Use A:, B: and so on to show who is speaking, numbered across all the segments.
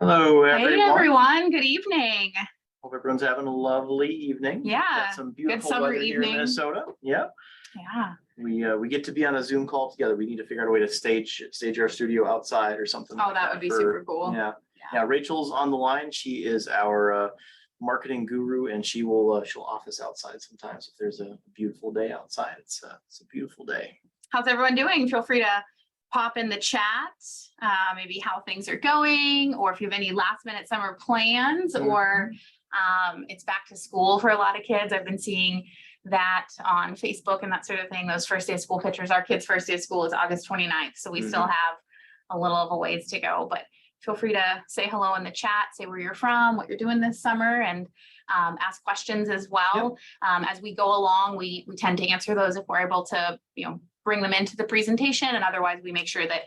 A: Hello,
B: Hey
A: everyone.
B: everyone, good evening.
A: Hope everyone's having a lovely evening.
B: Yeah,
A: Got some beautiful
B: summer
A: weather here in
B: evening.
A: Minnesota. Yeah,
B: Yeah.
A: we get to be on a Zoom call together. We need to figure out a way to stage our studio outside or something
B: Oh,
A: like
B: that would be super cool.
A: Yeah,
B: Yeah.
A: Rachel's on the line. She is our marketing guru, and she'll office outside sometimes if there's a beautiful day outside. It's a beautiful day.
B: How's everyone doing? Feel free to pop in the chat, maybe how things are going, or if you have any last minute summer plans, or it's back to school for a lot of kids. I've been seeing that on Facebook and that sort of thing, those first day of school pictures. Our kids' first day of school is August 29th, so we still have a little of a ways to go, but feel free to say hello in the chat, say where you're from, what you're doing this summer, and ask questions as well. As we go along, we tend to answer those if we're able to, bring them into the presentation, and otherwise we make sure that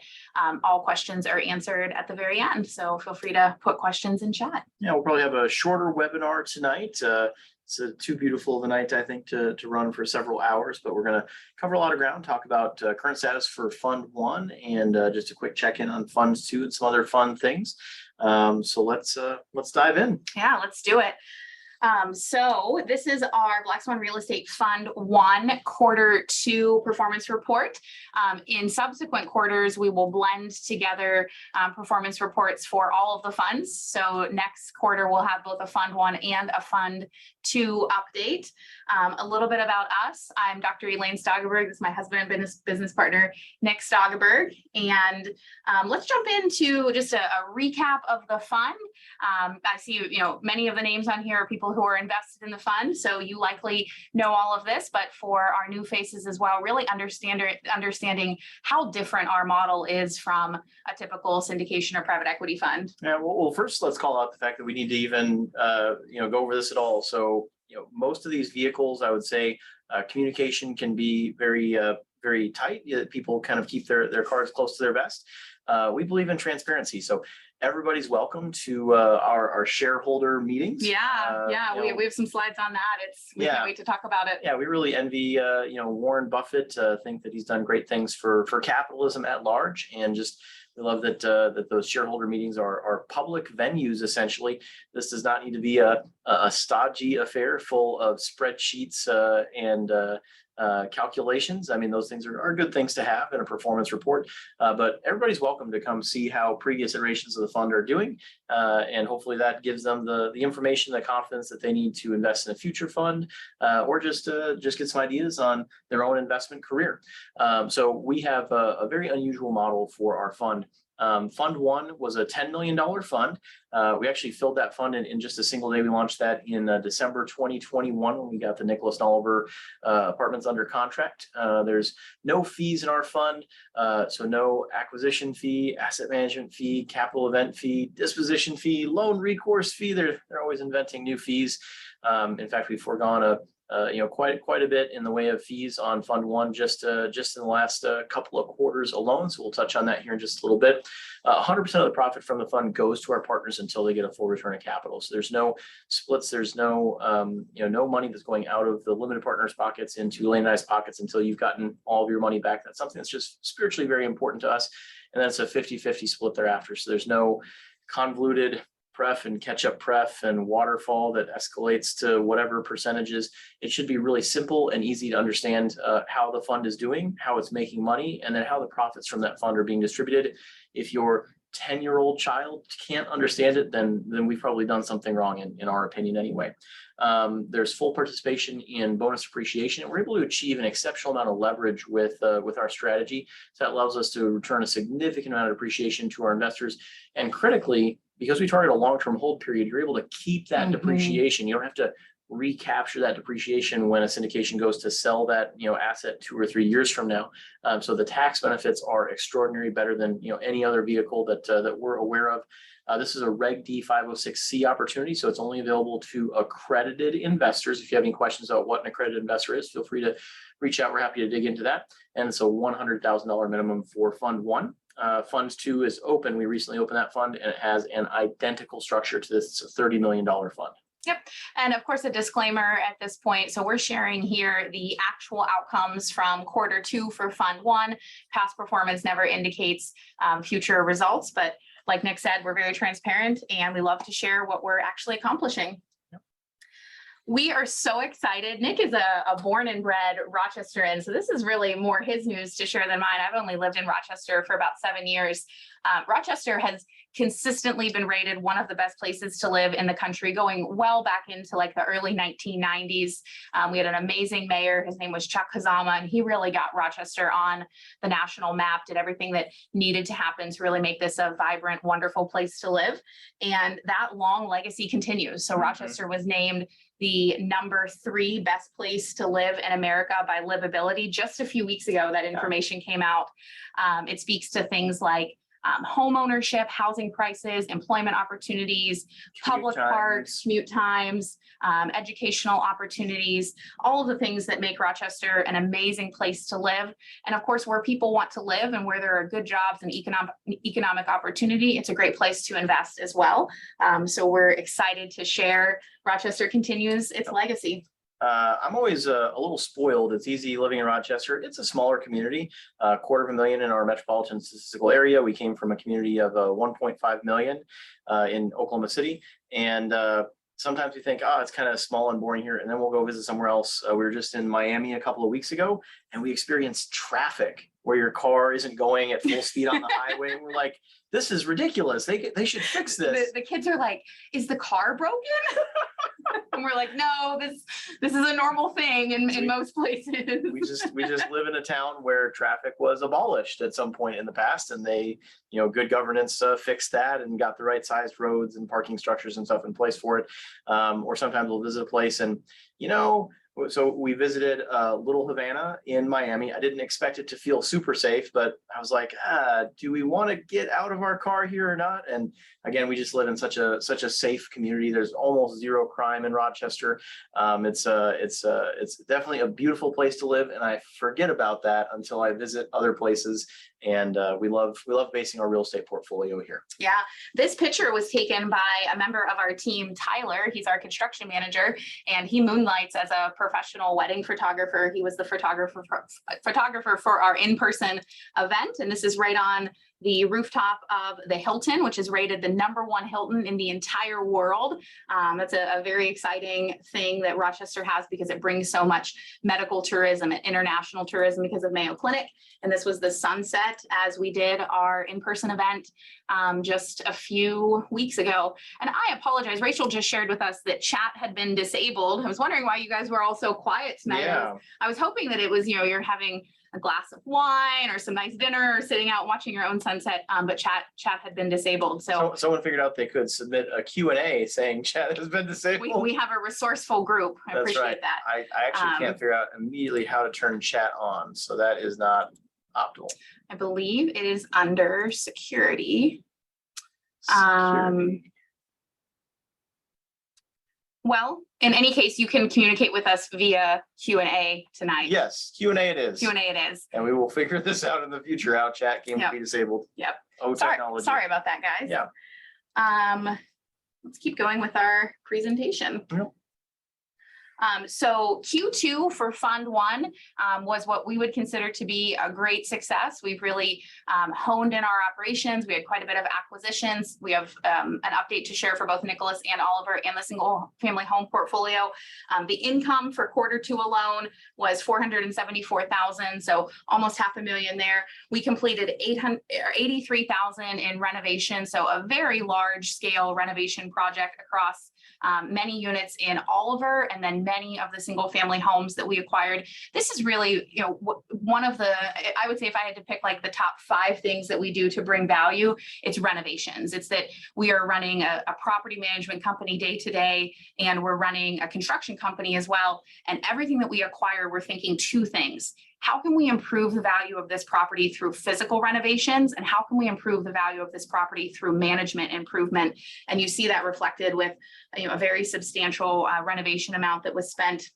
B: all questions are answered at the very end. So feel free to put questions in chat.
A: Yeah, we'll probably have a shorter webinar tonight. It's too beautiful of a night, I think, to run for several hours, but we're going to cover a lot of ground, talk about current status for Fund 1 and just a quick check-in on Funds 2 and some other fun things. So let's dive in.
B: Yeah, let's do it. So this is our Black Swan Real Estate Fund 1 quarter 2 performance report. In subsequent quarters, we will blend together performance reports for all of the funds. So next quarter, we'll have both a Fund 1 and a Fund 2 update. A little bit about us. I'm Dr. Elaine Stoggerberg. This is my husband and business partner, Nick Stoggerberg. And let's jump into just a recap of the fund. I see, many of the names on here are people who are invested in the fund, so you likely know all of this, but for our new faces as well, really understanding how different our model is from a typical syndication or private equity fund.
A: Yeah, well, first let's call out the fact that we need to even go over this at all. So most of these vehicles, I would say, communication can be very tight. People kind of keep their cards close to their vest. We believe in transparency, so everybody's welcome to our shareholder meetings.
B: We have some slides on that. We can't wait to talk about it.
A: Yeah, we really envy Warren Buffett. Think that he's done great things for capitalism at large, and just we love that those shareholder meetings are public venues. Essentially, this does not need to be a stodgy affair full of spreadsheets and calculations. I mean, those things are good things to have in a performance report, but everybody's welcome to come see how previous iterations of the fund are doing, and hopefully that gives them the information, the confidence that they need to invest in a future fund, or just get some ideas on their own investment career. So we have a very unusual model for our fund. Fund 1 was a $10 million fund. We actually filled that fund in just a single day. We launched that in December 2021 when we got the Nicholas and Oliver apartments under contract. There's no fees in our fund, so no acquisition fee, asset management fee, capital event fee, disposition fee, loan recourse fee. They're always inventing new fees. In fact, we've foregone quite a bit in the way of fees on Fund 1 just in the last couple of quarters alone. So we'll touch on that here in just a little bit. 100% of the profit from the fund goes to our partners until they get a full return of capital. So there's no splits. There's no no money that's going out of the limited partners' pockets into Elaine and I's pockets until you've gotten all of your money back. That's something that's just spiritually very important to us. And that's a 50-50 split thereafter. So there's no convoluted pref and catch-up pref and waterfall that escalates to whatever percentages. It should be really simple and easy to understand how the fund is doing, how it's making money, and then how the profits from that fund are being distributed. If your 10-year-old child can't understand it, then we've probably done something wrong in our opinion anyway. There's full participation in bonus appreciation, and we're able to achieve an exceptional amount of leverage with our strategy. So that allows us to return a significant amount of appreciation to our investors. And critically, because we target a long-term hold period, you're able to keep that depreciation. You don't have to recapture that depreciation when a syndication goes to sell that asset 2 or 3 years from now. So the tax benefits are extraordinary, better than any other vehicle that we're aware of. This is a Reg D 506C opportunity, so it's only available to accredited investors. If you have any questions about what an accredited investor is, feel free to reach out. We're happy to dig into that. And it's a $100,000 minimum for Fund 1. Fund 2 is open. We recently opened that fund, and it has an identical structure to this $30 million fund.
B: Yep. And of course, a disclaimer at this point. So we're sharing here the actual outcomes from quarter 2 for Fund 1. Past performance never indicates future results, but like Nick said, we're very transparent and we love to share what we're actually accomplishing. We are so excited. Nick is a born and bred Rochesteran, so this is really more his news to share than mine. I've only lived in Rochester for about 7 years. Rochester has consistently been rated one of the best places to live in the country, going well back into like the early 1990s. We had an amazing mayor. His name was Chuck Hazama, and he really got Rochester on the national map, did everything that needed to happen to really make this a vibrant, wonderful place to live. And that long legacy continues. So Rochester was named the #3 best place to live in America by livability. Just a few weeks ago, that information came out. It speaks to things like home ownership, housing prices, employment opportunities, public parks, commute times, educational opportunities, all of the things that make Rochester an amazing place to live. And of course, where people want to live and where there are good jobs and economic opportunity, it's a great place to invest as well. So we're excited to share Rochester continues its legacy.
A: I'm always a little spoiled. It's easy living in Rochester. It's a smaller community, 250,000 in our metropolitan statistical area. We came from a community of 1.5 million in Oklahoma City. And sometimes we think, oh, it's kind of small and boring here. And then we'll go visit somewhere else. We were just in Miami a couple of weeks ago, and we experienced traffic where your car isn't going at full speed on the highway. And we're like, this is ridiculous. They should fix this.
B: The kids are like, is the car broken? And we're like, no, this is a normal thing in most places.
A: We just live in a town where traffic was abolished at some point in the past, and they, good governance fixed that and got the right sized roads and parking structures and stuff in place for it. Or sometimes we'll visit a place and, so we visited Little Havana in Miami. I didn't expect it to feel super safe, but I was like, do we want to get out of our car here or not? And again, we just live in such a safe community. There's almost zero crime in Rochester. It's definitely a beautiful place to live, and I forget about that until I visit other places. And we love basing our real estate portfolio here.
B: Yeah, this picture was taken by a member of our team, Tyler. He's our construction manager, and he moonlights as a professional wedding photographer. He was the photographer for our in-person event, and this is right on the rooftop of the Hilton, which is rated the #1 Hilton in the entire world. That's a very exciting thing that Rochester has because it brings so much medical tourism and international tourism because of Mayo Clinic. And this was the sunset as we did our in-person event just a few weeks ago. And I apologize, Rachel just shared with us that chat had been disabled. I was wondering why you guys were all so quiet tonight.
A: Yeah.
B: I was hoping that it was, you're having a glass of wine or some nice dinner or sitting out watching your own sunset, but chat had been disabled. So
A: someone figured out they could submit a Q&A saying chat has been disabled.
B: We have a resourceful group. I appreciate
A: right.
B: that.
A: I actually can't figure out immediately how to turn chat on, so that is not optimal.
B: I believe it is under security. Well, in any case, you can communicate with us via Q&A tonight.
A: Yes, Q&A it is.
B: Q&A it is.
A: And we will figure this out in the future, how chat came to be disabled.
B: Yep.
A: Oh, technology.
B: Sorry about that, guys.
A: Yeah.
B: Let's keep going with our presentation.
A: Yep.
B: So Q2 for Fund 1 was what we would consider to be a great success. We've really honed in our operations. We had quite a bit of acquisitions. We have an update to share for both Nicholas and Oliver and the single family home portfolio. The income for Q2 alone was $474,000, so almost $500,000 there. We completed $83,000 in renovation, so a very large scale renovation project across many units in Oliver and then many of the single family homes that we acquired. This is really, one of the, I would say if I had to pick like the top 5 things that we do to bring value, it's renovations. It's that we are running a property management company day to day, and we're running a construction company as well. And everything that we acquire, we're thinking 2 things. How can we improve the value of this property through physical renovations? And how can we improve the value of this property through management improvement? And you see that reflected with a very substantial renovation amount that was spent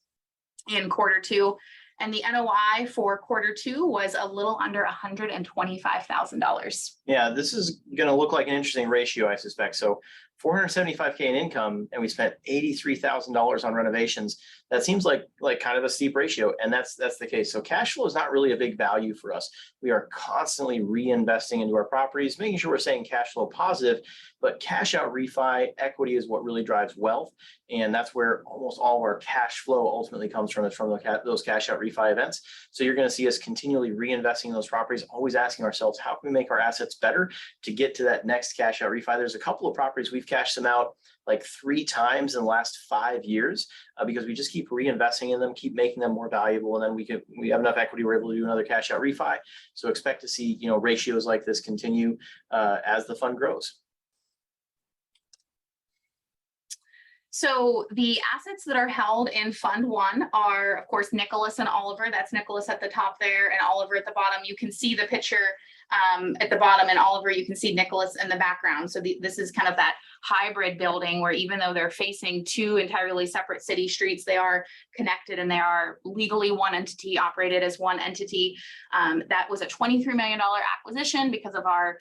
B: in Q2. And the NOI for Q2 was a little under $125,000.
A: Yeah, this is going to look like an interesting ratio, I suspect. So $475K in income, and we spent $83,000 on renovations. That seems like kind of a steep ratio, and that's the case. So cash flow is not really a big value for us. We are constantly reinvesting into our properties, making sure we're staying cash flow positive, but cash out refi equity is what really drives wealth, and that's where almost all of our cash flow ultimately comes from, is from those cash out refi events. So you're going to see us continually reinvesting in those properties, always asking ourselves, how can we make our assets better to get to that next cash out refi? There's a couple of properties we've cashed them out like 3 times in the last 5 years, because we just keep reinvesting in them, keep making them more valuable, and then we have enough equity, we're able to do another cash out refi. So expect to see ratios like this continue as the fund grows.
B: So the assets that are held in Fund 1 are, of course, Nicholas and Oliver. That's Nicholas at the top there and Oliver at the bottom. You can see the picture at the bottom, and Oliver, you can see Nicholas in the background. So this is kind of that hybrid building where, even though they're facing 2 entirely separate city streets, they are connected and they are legally one entity, operated as one entity. That was a $23 million acquisition because of our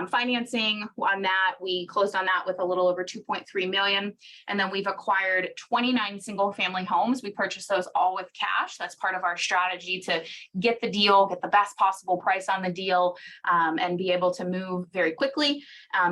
B: financing on that. We closed on that with a little over 2.3 million. And then we've acquired 29 single family homes. We purchased those all with cash. That's part of our strategy to get the deal, get the best possible price on the deal, and be able to move very quickly.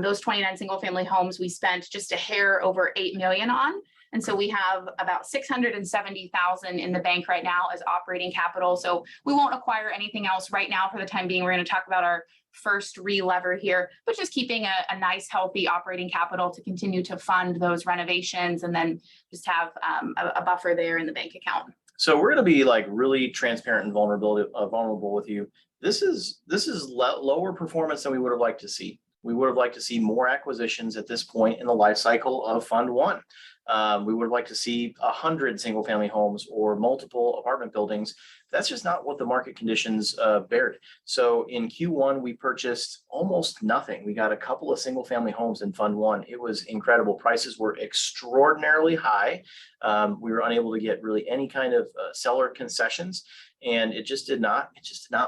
B: Those 29 single family homes we spent just a hair over 8 million on. And so we have about 670,000 in the bank right now as operating capital. So we won't acquire anything else right now for the time being. We're going to talk about our first re-lever here, but just keeping a nice, healthy operating capital to continue to fund those renovations, and then just have a buffer there in the bank account.
A: So we're going to be like really transparent and vulnerable with you. This is lower performance than we would have liked to see. We would have liked to see more acquisitions at this point in the life cycle of Fund 1. We would have liked to see 100 single family homes or multiple apartment buildings. That's just not what the market conditions bared. So in Q1, we purchased almost nothing. We got a couple of single family homes in Fund 1. It was incredible. Prices were extraordinarily high. We were unable to get really any kind of seller concessions. And it just did not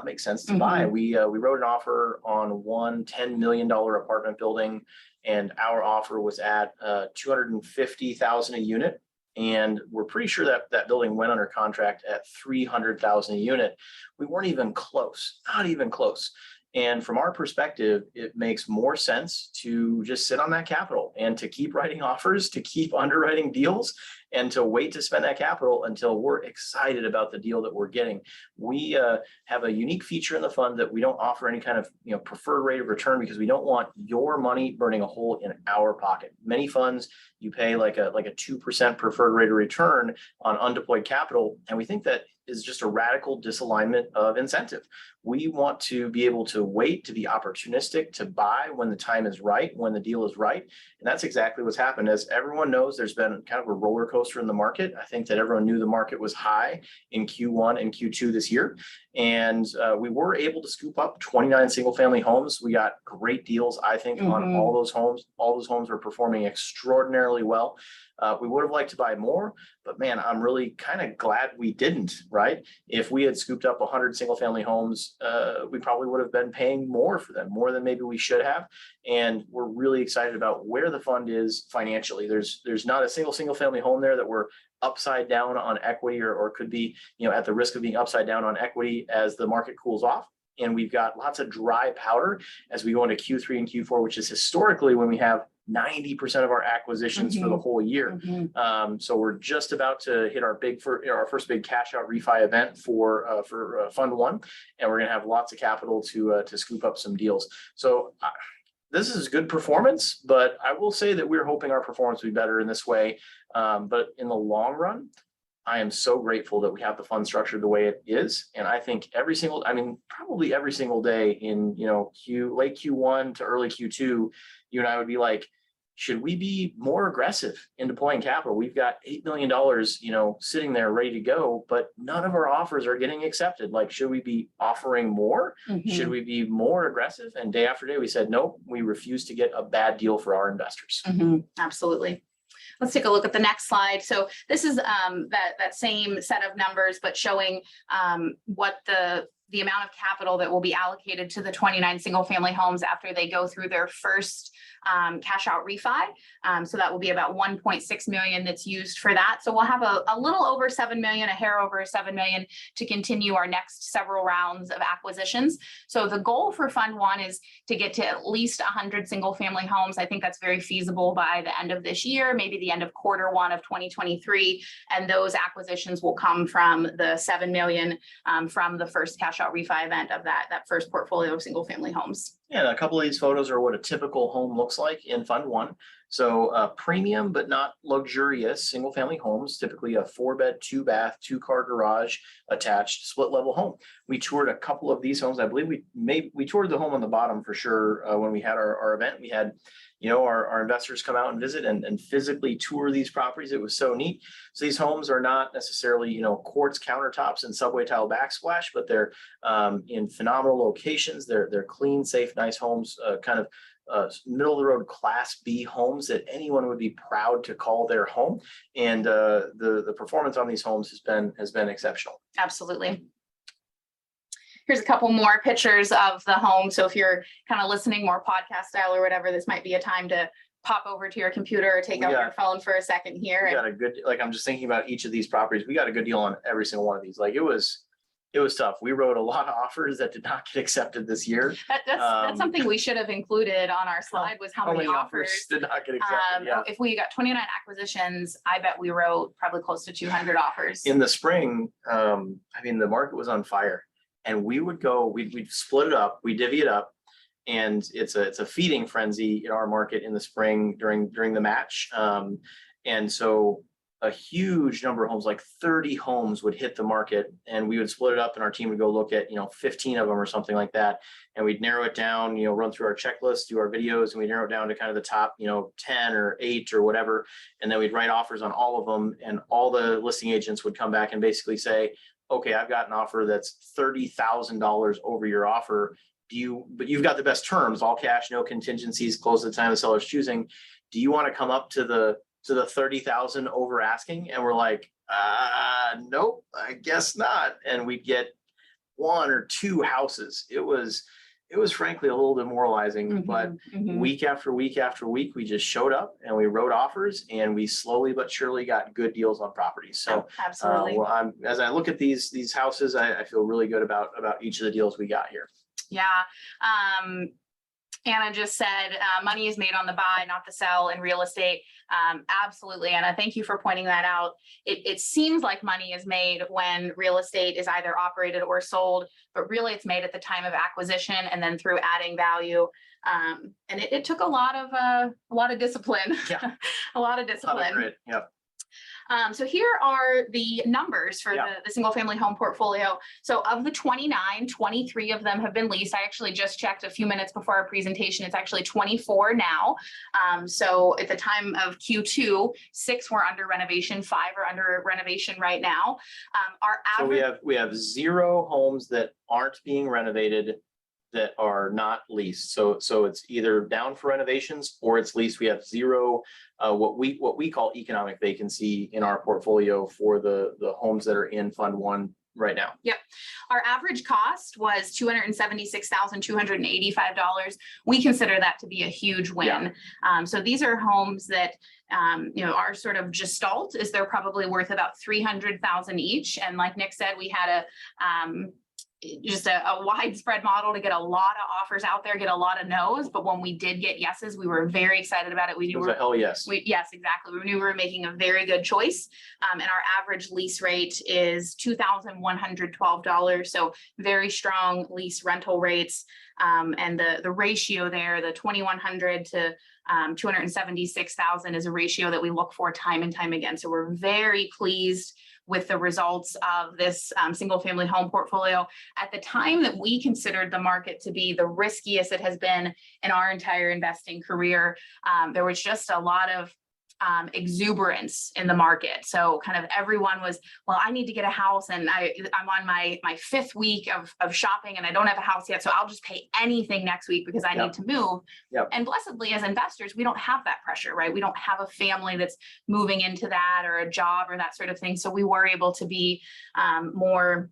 A: make sense to buy. We wrote an offer on one $10 million apartment building, and our offer was at $250,000 a unit. And we're pretty sure that that building went under contract at $300,000 a unit. We weren't even close, not even close. And from our perspective, it makes more sense to just sit on that capital and to keep writing offers, to keep underwriting deals, and to wait to spend that capital until we're excited about the deal that we're getting. We have a unique feature in the fund that we don't offer any kind of preferred rate of return, because we don't want your money burning a hole in our pocket. Many funds, you pay like a 2% preferred rate of return on undeployed capital, and we think that is just a radical disalignment of incentive. We want to be able to wait, to be opportunistic, to buy when the time is right, when the deal is right. And that's exactly what's happened. As everyone knows, there's been kind of a roller coaster in the market. I think that everyone knew the market was high in Q1 and Q2 this year. And we were able to scoop up 29 single family homes. We got great deals, I think, on all those homes. All those homes were performing extraordinarily well. We would have liked to buy more, but man, I'm really kind of glad we didn't, right? If we had scooped up 100 single family homes, we probably would have been paying more for them, more than maybe we should have. And we're really excited about where the fund is financially. There's not a single family home there that we're upside down on equity, or could be, at the risk of being upside down on equity as the market cools off. And we've got lots of dry powder as we go into Q3 and Q4, which is historically when we have 90% of our acquisitions for the whole year. So we're just about to hit our first big cash out refi event for Fund 1, and we're going to have lots of capital to scoop up some deals. So this is good performance, but I will say that we're hoping our performance will be better in this way. But in the long run, I am so grateful that we have the fund structured the way it is. And I think probably every single day in, late Q1 to early Q2, you and I would be like, should we be more aggressive in deploying capital? We've got $8 million, sitting there ready to go, but none of our offers are getting accepted. Like, should we be offering more? Should we be more aggressive? And day after day, we said, nope, we refuse to get a bad deal for our investors.
B: Absolutely. Let's take a look at the next slide. So this is that same set of numbers, but showing what the the amount of capital that will be allocated to the 29 single family homes after they go through their first cash out refi. So that will be about 1.6 million that's used for that. So we'll have a little over 7 million, a hair over 7 million to continue our next several rounds of acquisitions. So the goal for Fund One is to get to at least 100 single family homes. I think that's very feasible by the end of this year, maybe the end of Q1 of 2023. And those acquisitions will come from the 7 million from the first cash out refi event of that first portfolio of single family homes.
A: Yeah, a couple of these photos are what a typical home looks like in Fund One. So premium, but not luxurious single family homes, typically a 4-bed, 2-bath, 2-car garage attached split level home. We toured a couple of these homes. I believe we toured the home on the bottom for sure when we had our event. We had, our investors come out and visit and physically tour these properties. It was so neat. So these homes are not necessarily, quartz countertops and subway tile backsplash, but they're in phenomenal locations. They're clean, safe, nice homes, kind of middle of the road Class B homes that anyone would be proud to call their home. And the performance on these homes has been exceptional.
B: Absolutely. Here's a couple more pictures of the home. So if you're kind of listening more podcast style or whatever, this might be a time to pop over to your computer or take out your phone for a second here.
A: We got a good, I'm just thinking about each of these properties. We got a good deal on every single one of these. Like it was tough. We wrote a lot of offers that did not get accepted this year.
B: That's something we should have included on our slide was how many offers
A: did not get accepted.
B: If we got 29 acquisitions, I bet we wrote probably close to 200 offers.
A: In the spring, the market was on fire. And we would go, we'd split it up, we divvy it up, and it's a feeding frenzy in our market in the spring during the match. And so a huge number of homes, like 30 homes would hit the market, and we would split it up and our team would go look at, 15 of them or something like that. And we'd narrow it down, run through our checklist, do our videos, and we narrow it down to kind of the top, 10 or 8 or whatever. And then we'd write offers on all of them. And all the listing agents would come back and basically say, okay, I've got an offer that's $30,000 over your offer. But you've got the best terms, all cash, no contingencies, close at the time the seller's choosing. Do you want to come up to the 30,000 over asking? And we're like, nope, I guess not. And we'd get 1 or 2 houses. It was frankly a little demoralizing, but week after week after week, we just showed up and we wrote offers and we slowly but surely got good deals on properties. So
B: absolutely.
A: As I look at these houses, I feel really good about each of the deals we got here.
B: Yeah. Anna just said money is made on the buy, not the sell in real estate. Absolutely, Anna. Thank you for pointing that out. It seems like money is made when real estate is either operated or sold, but really it's made at the time of acquisition and then through adding value. And it took a lot of discipline.
A: Yeah.
B: A lot of discipline.
A: Yeah.
B: So here are the numbers for the single family home portfolio. So of the 29, 23 of them have been leased. I actually just checked a few minutes before our presentation. It's actually 24 now. So at the time of Q2, 6 were under renovation, 5 are under renovation right now. Our average.
A: So we have 0 homes that aren't being renovated that are not leased. So it's either down for renovations or it's leased. We have 0 what we call economic vacancy in our portfolio for the homes that are in Fund One right now.
B: Yep. Our average cost was $276,285. We consider that to be a huge win. Yeah. So these are homes that our sort of gestalt is they're probably worth about $300,000 each. And like Nick said, we had just a widespread model to get a lot of offers out there, get a lot of no's. But when we did get yeses, we were very excited about it. We knew
A: it was a hell yes.
B: Yes, exactly. We knew we were making a very good choice. And our average lease rate is $2,112. So very strong lease rental rates. And the ratio there, the 2,100 to 276,000 is a ratio that we look for time and time again. So we're very pleased with the results of this single family home portfolio. At the time that we considered the market to be the riskiest it has been in our entire investing career, there was just a lot of exuberance in the market. So kind of everyone was, well, I need to get a house and I'm on my 5th week of shopping and I don't have a house yet. So I'll just pay anything next week because I need to move. Yep. And blessedly as investors, we don't have that pressure, right? We don't have a family that's moving into that or a job or that sort of thing. So we were able to be more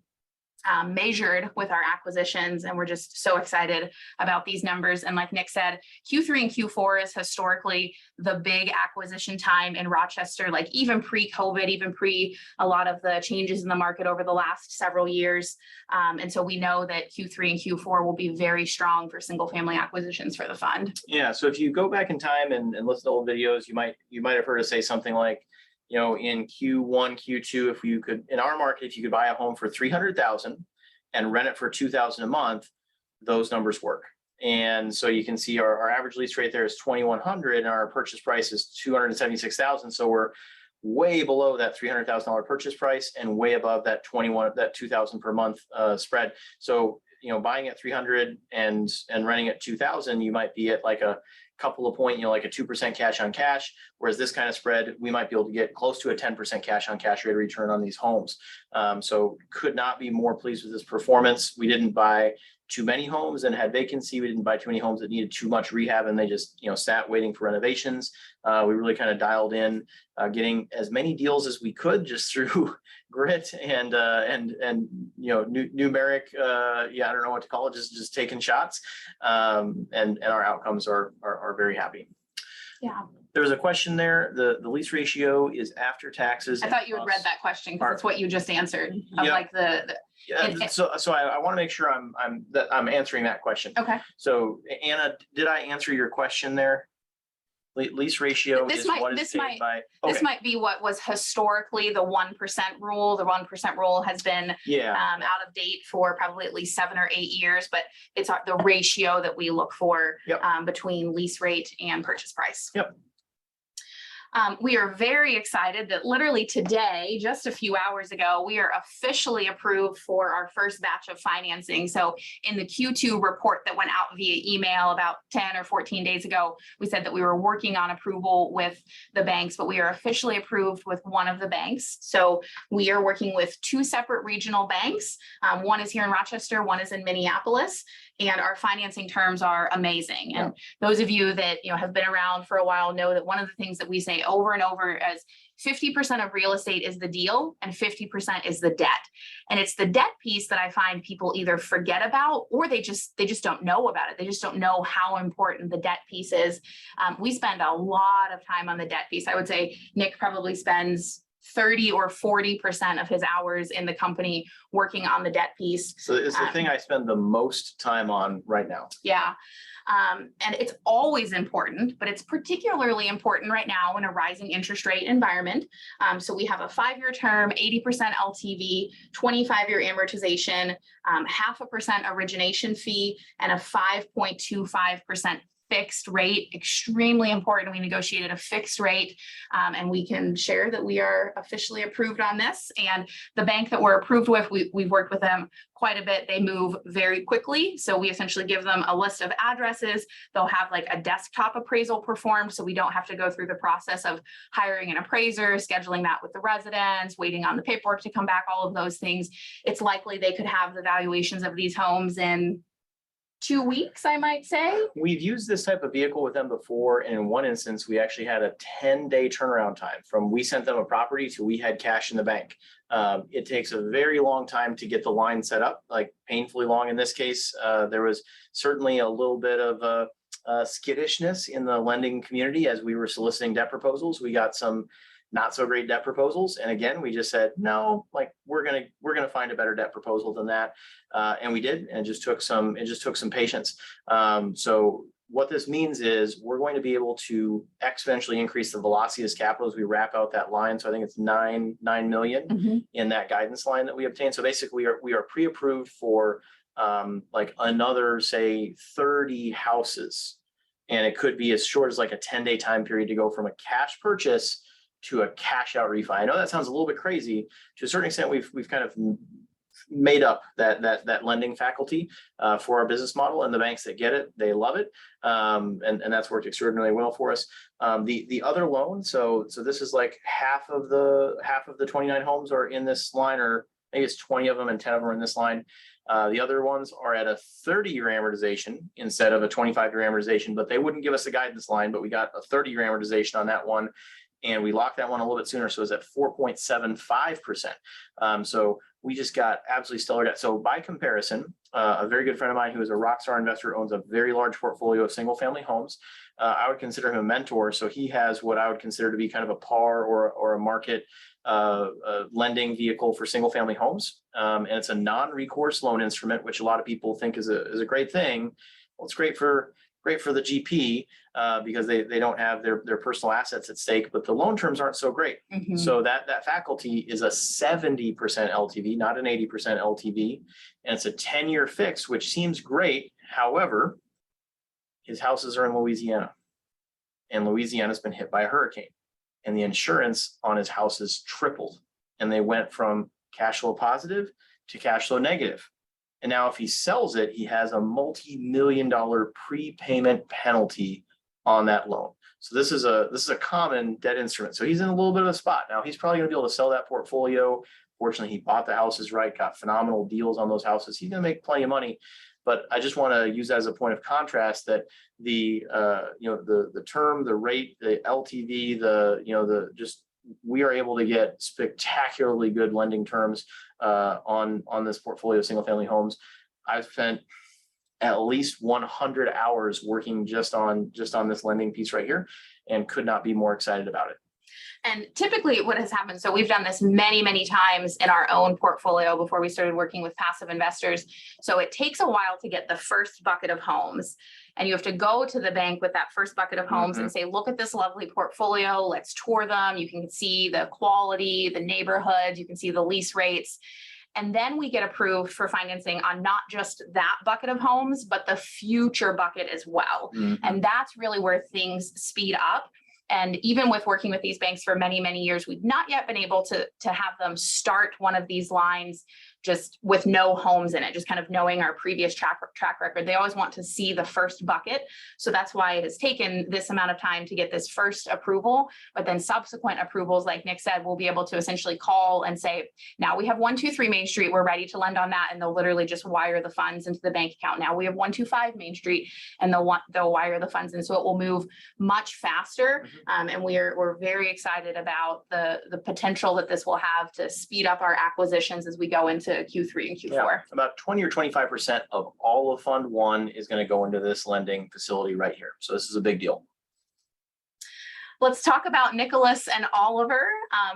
B: measured with our acquisitions, and we're just so excited about these numbers. And like Nick said, Q3 and Q4 is historically the big acquisition time in Rochester, like even pre-COVID, even pre a lot of the changes in the market over the last several years. And so we know that Q3 and Q4 will be very strong for single family acquisitions for the fund.
A: Yeah, so if you go back in time and listen to old videos, you might have heard us say something like, in Q1, Q2, if you could, in our market, if you could buy a home for $300,000 and rent it for $2,000 a month, those numbers work. And so you can see our average lease rate there is $2,100 and our purchase price is $276,000. So we're way below that $300,000 purchase price and way above that $2,000 per month spread. So, buying at 300 and renting at 2,000, you might be at like a couple of point, like a 2% cash on cash. Whereas this kind of spread, we might be able to get close to a 10% cash on cash rate of return on these homes. So could not be more pleased with this performance. We didn't buy too many homes and had vacancy. We didn't buy too many homes that needed too much rehab and they just, sat waiting for renovations. We really kind of dialed in getting as many deals as we could just through grit and numeric, I don't know what to call it, just taking shots. And our outcomes are very happy.
B: Yeah.
A: There was a question there. The lease ratio is after taxes.
B: I thought you had read that question because it's what you just answered. Of
A: Yeah.
B: like
A: So I want to make sure I'm answering that question.
B: Okay.
A: So Anna, did I answer your question there? Lease ratio
B: This
A: is
B: might-
A: what is
B: this
A: paid
B: might-
A: by.
B: This might be what was historically the 1% rule. The 1% rule has been
A: Yeah.
B: out of date for probably at least 7 or 8 years, but it's the ratio that we look for
A: Yep.
B: Between lease rate and purchase price.
A: Yep.
B: We are very excited that literally today, just a few hours ago, we are officially approved for our first batch of financing. So in the Q2 report that went out via email about 10 or 14 days ago, we said that we were working on approval with the banks, but we are officially approved with one of the banks. So we are working with 2 separate regional banks. One is here in Rochester, one is in Minneapolis. And our financing terms are amazing. And those of you that have been around for a while know that one of the things that we say over and over is 50% of real estate is the deal and 50% is the debt. And it's the debt piece that I find people either forget about or they just don't know about it. They just don't know how important the debt piece is. We spend a lot of time on the debt piece. I would say Nick probably spends 30 or 40% of his hours in the company working on the debt piece.
A: So it's the thing I spend the most time on right now.
B: Yeah. And it's always important, but it's particularly important right now in a rising interest rate environment. So we have a 5-year term, 80% LTV, 25-year amortization, 0.5% origination fee, and a 5.25% fixed rate. Extremely important. We negotiated a fixed rate, and we can share that we are officially approved on this. And the bank that we're approved with, we've worked with them quite a bit. They move very quickly. So we essentially give them a list of addresses. They'll have like a desktop appraisal performed. So we don't have to go through the process of hiring an appraiser, scheduling that with the residents, waiting on the paperwork to come back, all of those things. It's likely they could have the valuations of these homes in 2 weeks, I might say.
A: We've used this type of vehicle with them before. And in one instance, we actually had a 10-day turnaround time from we sent them a property to we had cash in the bank. It takes a very long time to get the line set up, like painfully long in this case. There was certainly a little bit of skittishness in the lending community as we were soliciting debt proposals. We got some not so great debt proposals. And again, we just said, no, like we're gonna find a better debt proposal than that. And we did, and it just took some patience. So what this means is we're going to be able to exponentially increase the velocity of this capital as we wrap out that line. So I think it's 9 million in that guidance line that we obtained. So basically we are pre-approved for like another, say, 30 houses. And it could be as short as like a 10-day time period to go from a cash purchase to a cash out refi. I know that sounds a little bit crazy. To a certain extent, we've kind of made up that lending faculty for our business model, and the banks that get it, they love it, and that's worked extraordinarily well for us. The other loan, so this is like half of the 29 homes are in this line, or maybe it's 20 of them and 10 of them are in this line. The other ones are at a 30-year amortization instead of a 25-year amortization, but they wouldn't give us a guidance line, but we got a 30-year amortization on that one. and we locked that one a little bit sooner. So it was at 4.75%. So we just got absolutely stellar debt. So by comparison, a very good friend of mine who is a rock star investor owns a very large portfolio of single family homes. I would consider him a mentor. So he has what I would consider to be kind of a par or a market lending vehicle for single family homes. And it's a non-recourse loan instrument, which a lot of people think is a great thing. Well, it's great for the GP because they don't have their personal assets at stake, but the loan terms aren't so great.
B: Mhm.
A: So that faculty is a 70% LTV, not an 80% LTV. And it's a 10-year fix, which seems great. However, his houses are in Louisiana, and Louisiana's been hit by a hurricane, and the insurance on his houses tripled, and they went from cash flow positive to cash flow negative. And now if he sells it, he has a multi-million-dollar prepayment penalty on that loan. So this is a common debt instrument. So he's in a little bit of a spot. Now he's probably going to be able to sell that portfolio. Fortunately, he bought the houses right, got phenomenal deals on those houses. He's going to make plenty of money. But I just want to use that as a point of contrast that the term, the rate, the LTV, we are able to get spectacularly good lending terms on this portfolio of single family homes. I've spent at least 100 hours working just on this lending piece right here, and could not be more excited about it.
B: And typically what has happened, so we've done this many, many times in our own portfolio before we started working with passive investors. So it takes a while to get the first bucket of homes, and you have to go to the bank with that first bucket of homes and say, look at this lovely portfolio, let's tour them. You can see the quality, the neighborhoods, you can see the lease rates. And then we get approved for financing on not just that bucket of homes, but the future bucket as well. And that's really where things speed up. And even with working with these banks for many, many years, we've not yet been able to have them start one of these lines just with no homes in it, just kind of knowing our previous track record. They always want to see the first bucket. So that's why it has taken this amount of time to get this first approval, but then subsequent approvals, like Nick said, we'll be able to essentially call and say, now we have 123 Main Street, we're ready to lend on that. And they'll literally just wire the funds into the bank account. Now we have 125 Main Street, and they'll wire the funds in. So it will move much faster. And we're very excited about the potential that this will have to speed up our acquisitions as we go into Q3 and Q4.
A: Yeah, about 20 or 25% of all of Fund One is going to go into this lending facility right here. So this is a big deal.
B: Let's talk about Nicholas and Oliver.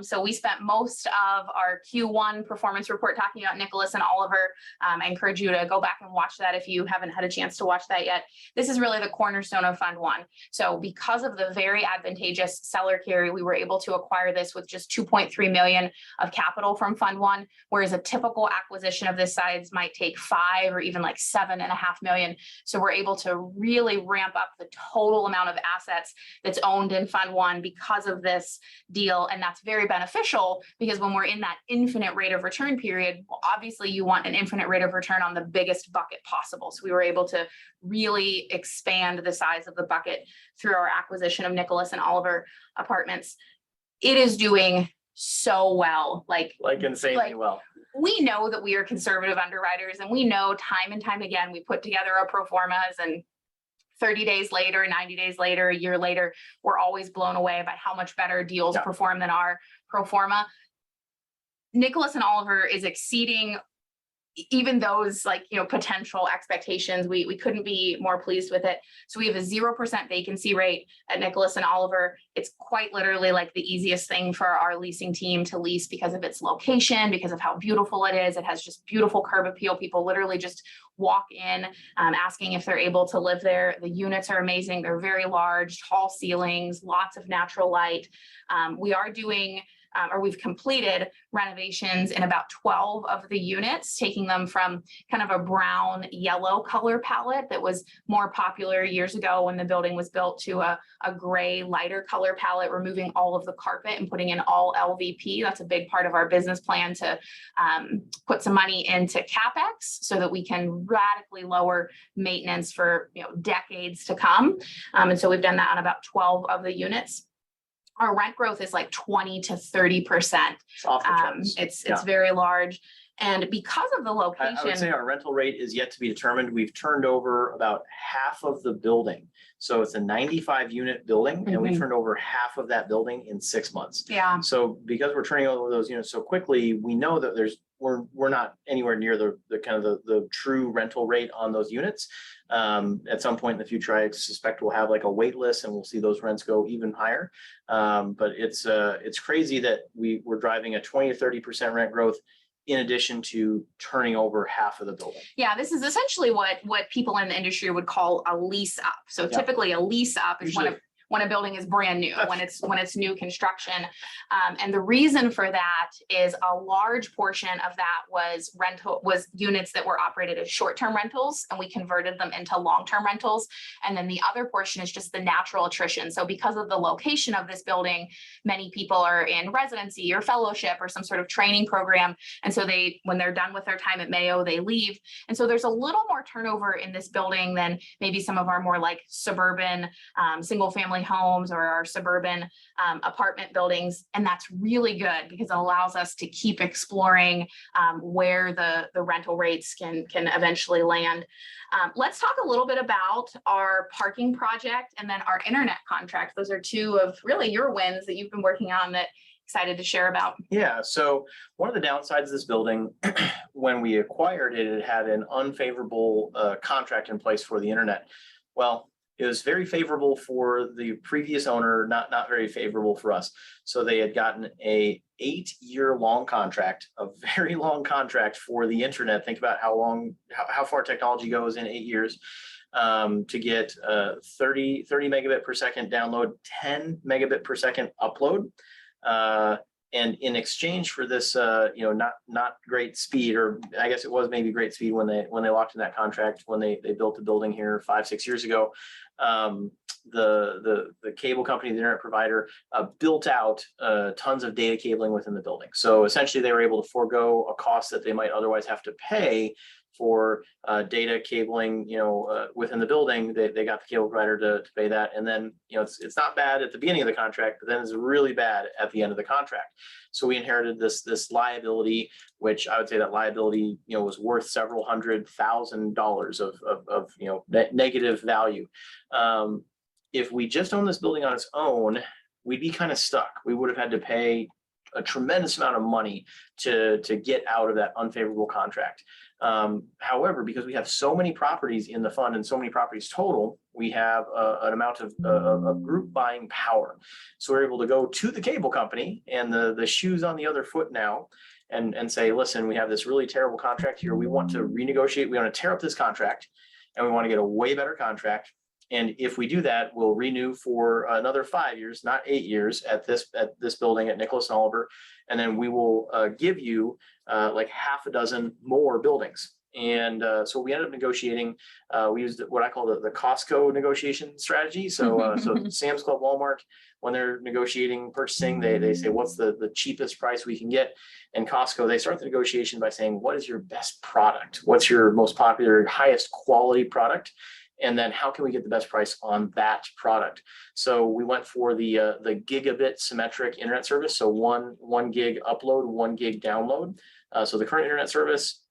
B: So we spent most of our Q1 performance report talking about Nicholas and Oliver. I encourage you to go back and watch that if you haven't had a chance to watch that yet. This is really the cornerstone of Fund One. So because of the very advantageous seller carry, we were able to acquire this with just 2.3 million of capital from Fund One, whereas a typical acquisition of this size might take 5 or even like 7.5 million. So we're able to really ramp up the total amount of assets that's owned in Fund One because of this deal. And that's very beneficial because when we're in that infinite rate of return period, well, obviously you want an infinite rate of return on the biggest bucket possible. So we were able to really expand the size of the bucket through our acquisition of Nicholas and Oliver Apartments. It is doing so well, like
A: insanely well.
B: We know that we are conservative underwriters, and we know time and time again, we put together our pro formas, and 30 days later, 90 days later, a year later, we're always blown away by how much better deals perform than our pro forma. Nicholas and Oliver is exceeding even those potential expectations. We couldn't be more pleased with it. So we have a 0% vacancy rate at Nicholas and Oliver. It's quite literally like the easiest thing for our leasing team to lease because of its location, because of how beautiful it is. It has just beautiful curb appeal. People literally just walk in asking if they're able to live there. The units are amazing. They're very large, tall ceilings, lots of natural light. We are doing we've completed renovations in about 12 of the units, taking them from kind of a brown yellow color palette that was more popular years ago when the building was built to a gray lighter color palette, removing all of the carpet and putting in all LVP. That's a big part of our business plan to put some money into CapEx so that we can radically lower maintenance for decades to come. And so we've done that on about 12 of the units. Our rent growth is like 20 to 30%.
A: It's off the charts.
B: It's very large. And because of the
A: I would say
B: location,
A: our rental rate is yet to be determined. We've turned over about half of the building. So it's a 95 unit building and we
B: Mhm.
A: turned over half of that building in 6 months.
B: yeah,
A: So because we're turning over those units so quickly, we know that we're not anywhere near the kind of the true rental rate on those units. At some point in the future, I suspect we'll have like a wait list and we'll see those rents go even higher. But it's crazy that we're driving a 20 to 30% rent growth in addition to turning over half of the building.
B: yeah, this is essentially what people in the industry would call a lease up. So
A: Yeah.
B: typically a lease up is
A: Usually-
B: when a building is brand new, when it's new construction. And the reason for that is a large portion of that was units that were operated as short-term rentals, and we converted them into long-term rentals. And then the other portion is just the natural attrition. So because of the location of this building, many people are in residency or fellowship or some sort of training program. And so when they're done with their time at Mayo, they leave. And so there's a little more turnover in this building than maybe some of our more like suburban single family homes or our suburban apartment buildings. And that's really good because it allows us to keep exploring where the rental rates can eventually land. Let's talk a little bit about our parking project and then our internet contract. Those are two of really your wins that you've been working on that excited to share about.
A: Yeah, so one of the downsides of this building, when we acquired it, it had an unfavorable contract in place for the internet. Well, it was very favorable for the previous owner, not very favorable for us. So they had gotten a 8-year long contract, a very long contract for the internet. Think about how far technology goes in 8 years. To get 30 megabit per second download, 10 megabit per second upload. And in exchange for this, not great speed, or I guess it was maybe great speed when they locked in that contract, when they built the building here 5-6 years ago, the cable company, the internet provider, built out tons of data cabling within the building. So essentially, they were able to forego a cost that they might otherwise have to pay for data cabling, within the building. They got the cable provider to pay that. And then, it's not bad at the beginning of the contract, but then it's really bad at the end of the contract. So we inherited this liability, which I would say that liability, was worth several $100,000 of negative value. If we just owned this building on its own, we'd be kind of stuck. We would have had to pay a tremendous amount of money to get out of that unfavorable contract. However, because we have so many properties in the fund and so many properties total, we have an amount of group buying power. So we're able to go to the cable company and the shoes on the other foot now and say, listen, we have this really terrible contract here. We want to renegotiate. We want to tear up this contract and we want to get a way better contract. And if we do that, we'll renew for another 5 years, not 8 years at this building at Nicholas and Oliver. And then we will give you like half a dozen more buildings. And so we ended up negotiating. We used what I call the Costco negotiation strategy. So Sam's Club, Walmart, when they're negotiating purchasing, they say, what's the cheapest price we can get? And Costco, they start the negotiation by saying, what is your best product? What's your most popular, highest quality product? And then how can we get the best price on that product? So we went for the gigabit symmetric internet service. So one gig upload, 1 gig download. So the current internet service,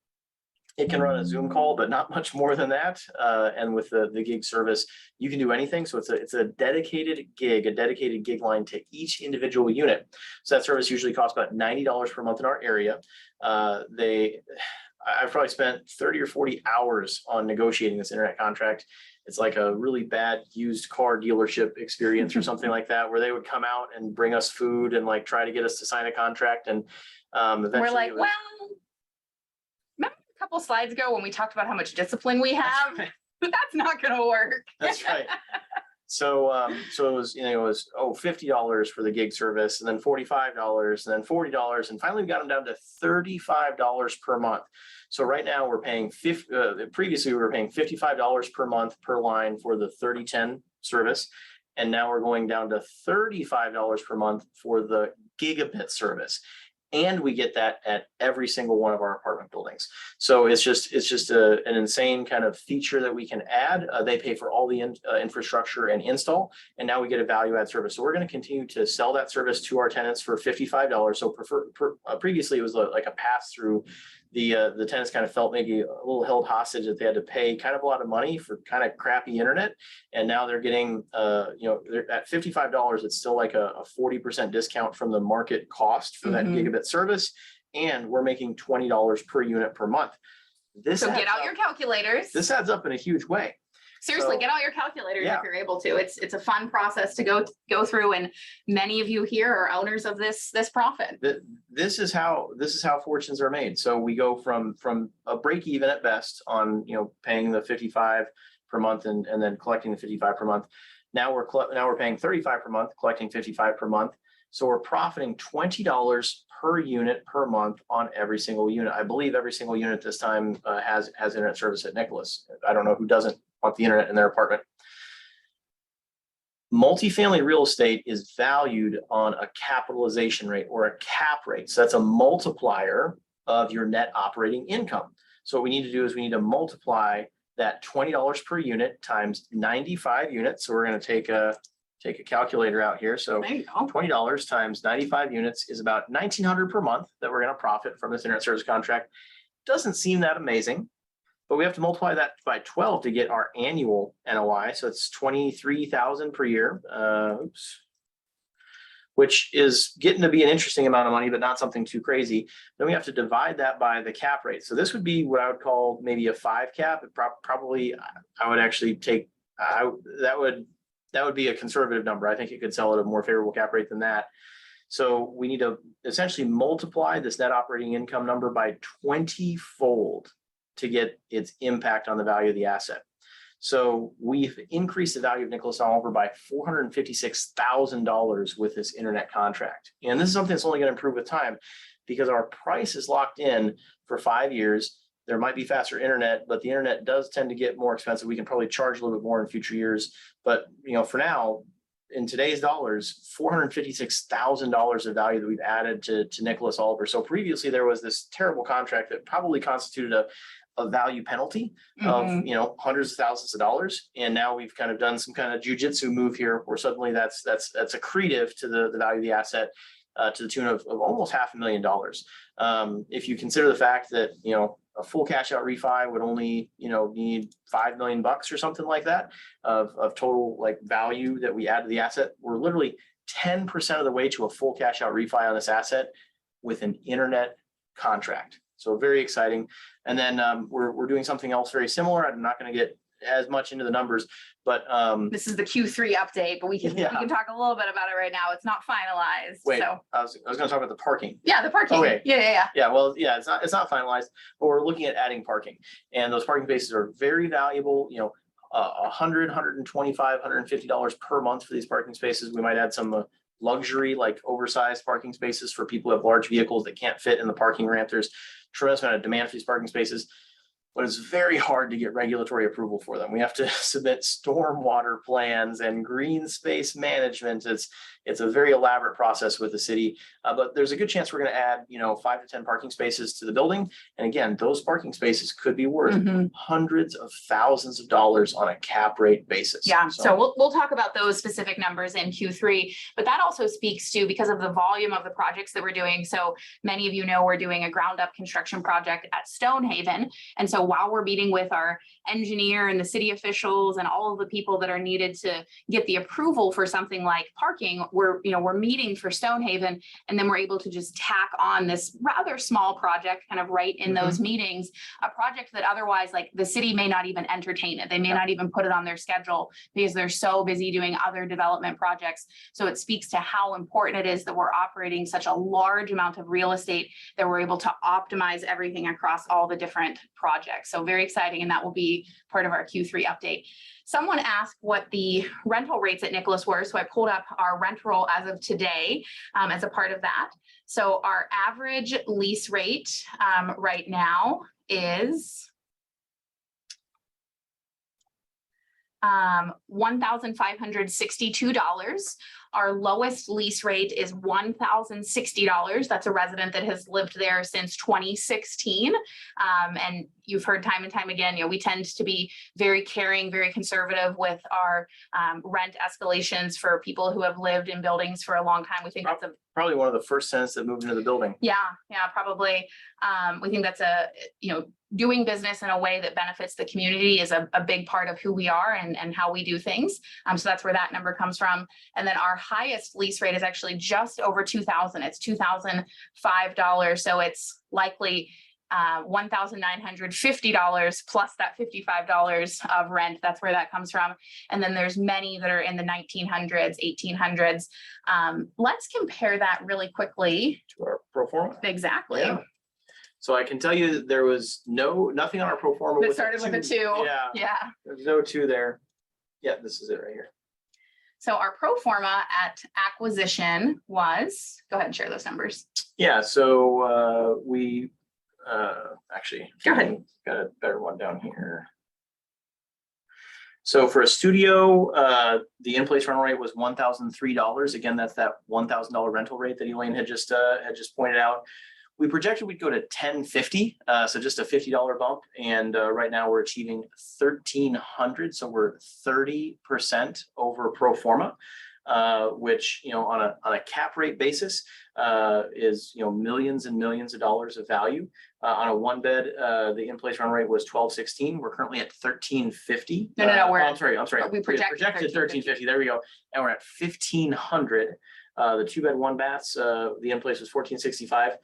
A: it can run a Zoom call, but not much more than that. And with the gig service, you can do anything. So it's a dedicated gig line to each individual unit. So that service usually costs about $90 per month in our area. I've probably spent 30 or 40 hours on negotiating this internet contract. It's like a really bad used car dealership experience or something like that, where they would come out and bring us food and like try to get us to sign a contract. And eventually
B: we're like, well, remember a couple slides ago when we talked about how much discipline we have? That's not going to work.
A: That's right. So it was $50 for the gig service, and then $45, and then $40, and finally we got them down to $35 per month. So right now we're paying previously we were paying $55 per month per line for the 3010 service, and now we're going down to $35 per month for the gigabit service. And we get that at every single one of our apartment buildings. So it's just an insane kind of feature that we can add. They pay for all the infrastructure and install, and now we get a value add service. So we're going to continue to sell that service to our tenants for $55. So previously it was like a pass through the tenants kind of felt maybe a little held hostage, that they had to pay kind of a lot of money for kind of crappy internet. And now they're getting, they're at $55. It's still like a 40% discount from the market cost for that gigabit service. And we're making $20 per unit per month.
B: So get out your calculators.
A: This adds up in a huge way.
B: Seriously,
A: So,
B: get out your calculators
A: yeah.
B: if you're able to. It's a fun process to go through, and many of you here are owners of this profit.
A: This is how fortunes are made. So we go from a break even at best on paying the 55 per month and then collecting the 55 per month. Now we're paying 35 per month, collecting 55 per month. So we're profiting $20 per unit per month on every single unit. I believe every single unit this time has internet service at Nicholas. I don't know who doesn't want the internet in their apartment. Multifamily real estate is valued on a capitalization rate, or a cap rate. So that's a multiplier of your net operating income. So what we need to do is we need to multiply that $20 per unit times 95 units. So we're going to take a calculator out here. So
B: There you go.
A: $20 times 95 units is about $1,900 per month that we're going to profit from this internet service contract. Doesn't seem that amazing, but we have to multiply that by 12 to get our annual NOI. So it's $23,000 per year, which is getting to be an interesting amount of money, but not something too crazy. Then we have to divide that by the cap rate. So this would be what I would call maybe a 5 cap. It probably, I would actually take, that would be a conservative number. I think you could sell at a more favorable cap rate than that. So we need to essentially multiply this net operating income number by 20-fold to get its impact on the value of the asset. So we've increased the value of Nicholas Oliver by $456,000 with this internet contract. And this is something that's only going to improve with time, because our price is locked in for 5 years. There might be faster internet, but the internet does tend to get more expensive. We can probably charge a little bit more in future years. But for now, in today's dollars, $456,000 of value that we've added to Nicholas Oliver. So previously there was this terrible contract that probably constituted a value penalty of hundreds of thousands of dollars, and now we've kind of done some kind of jujitsu move here where suddenly that's accretive to the value of the asset, to the tune of almost $500,000. If you consider the fact that a full cash out refi would only need $5 million or something like that of total like value that we add to the asset, we're literally 10% of the way to a full cash out refi on this asset with an internet contract. So very exciting. And then we're doing something else very similar. I'm not going to get as much into the numbers, but
B: this is the Q3 update, but we can talk a little bit about it right now. It's not finalized.
A: Wait,
B: so
A: I was going to talk about the parking.
B: Yeah, the parking.
A: Okay.
B: Yeah.
A: Well, yeah, it's not finalized, but we're looking at adding parking, and those parking spaces are very valuable. $100, $125, $150 per month for these parking spaces. We might add some luxury, like oversized parking spaces for people who have large vehicles that can't fit in the parking ramp. There's tremendous amount of demand for these parking spaces, but it's very hard to get regulatory approval for them. We have to submit stormwater plans and green space management. It's a very elaborate process with the city, but there's a good chance we're going to add 5 to 10 parking spaces to the building. And again, those parking spaces could be worth hundreds of thousands of dollars on a cap rate basis.
B: Yeah, so we'll talk about those specific numbers in Q3, but that also speaks to, because of the volume of the projects that we're doing. So many of you know we're doing a ground up construction project at Stonehaven. And so while we're meeting with our engineer and the city officials and all of the people that are needed to get the approval for something like parking, we're meeting for Stonehaven, and then we're able to just tack on this rather small project kind of right in those meetings, a project that otherwise like the city may not even entertain it. They may not even put it on their schedule because they're so busy doing other development projects. So it speaks to how important it is that we're operating such a large amount of real estate that we're able to optimize everything across all the different projects. So very exciting, and that will be part of our Q3 update. Someone asked what the rental rates at Nicholas were, so I pulled up our rent roll as of today as a part of that. So our average lease rate right now is $1,562. Our lowest lease rate is $1,060. That's a resident that has lived there since 2016. And you've heard time and time again, we tend to be very caring, very conservative with our rent escalations for people who have lived in buildings for a long time. We think that's
A: probably one of the first tenants that moved into the building.
B: Yeah, probably. We think that's doing business in a way that benefits the community is a big part of who we are and how we do things. So that's where that number comes from. And then our highest lease rate is actually just over $2,000. It's $2,005. So it's likely $1,950 plus that $55 of rent. That's where that comes from. And then there's many that are in the 1900s, 1800s. Let's compare that really quickly
A: to our pro forma.
B: Exactly.
A: Yeah. So I can tell you that there was nothing on our pro forma.
B: It started with a 2. Yeah.
A: There's no 2 there. Yeah, this is it right here.
B: So our pro forma at acquisition was, go ahead and share those numbers.
A: Yeah, so we actually
B: go ahead.
A: Got a better one down here. So for a studio, the in-place rental rate was $1,003. Again, that's that $1,000 rental rate that Elaine had just pointed out. We projected we'd go to $1,050, so just a $50 bump, and right now we're achieving $1,300, so we're 30% over pro forma, which on a cap rate basis is millions and millions of dollars of value. On a 1-bed, the in-place run rate was $1,216. We're currently at $1,350.
B: No,
A: I'm sorry.
B: We projected
A: $1,350. There we go, and we're at $1,500. The 2-bed 1-baths, the in-place was $1,465.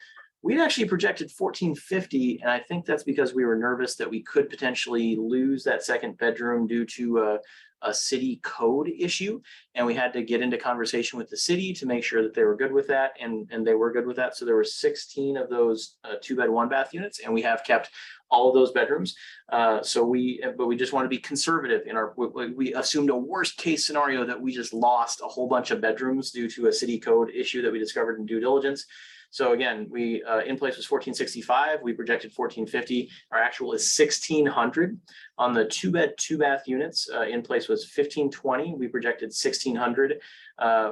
A: We'd actually projected $1,450, and I think that's because we were nervous that we could potentially lose that second bedroom due to a city code issue, and we had to get into conversation with the city to make sure that they were good with that, and they were good with that. So there were 16 of those 2-bed 1-bath units, and we have kept all of those bedrooms. But we just want to be conservative in our. We assumed a worst case scenario that we just lost a whole bunch of bedrooms due to a city code issue that we discovered in due diligence. So again, we in place was $1,465. We projected $1,450. Our actual is $1,600. On the 2-bed 2-bath units, in place was $1,520. We projected $1,600.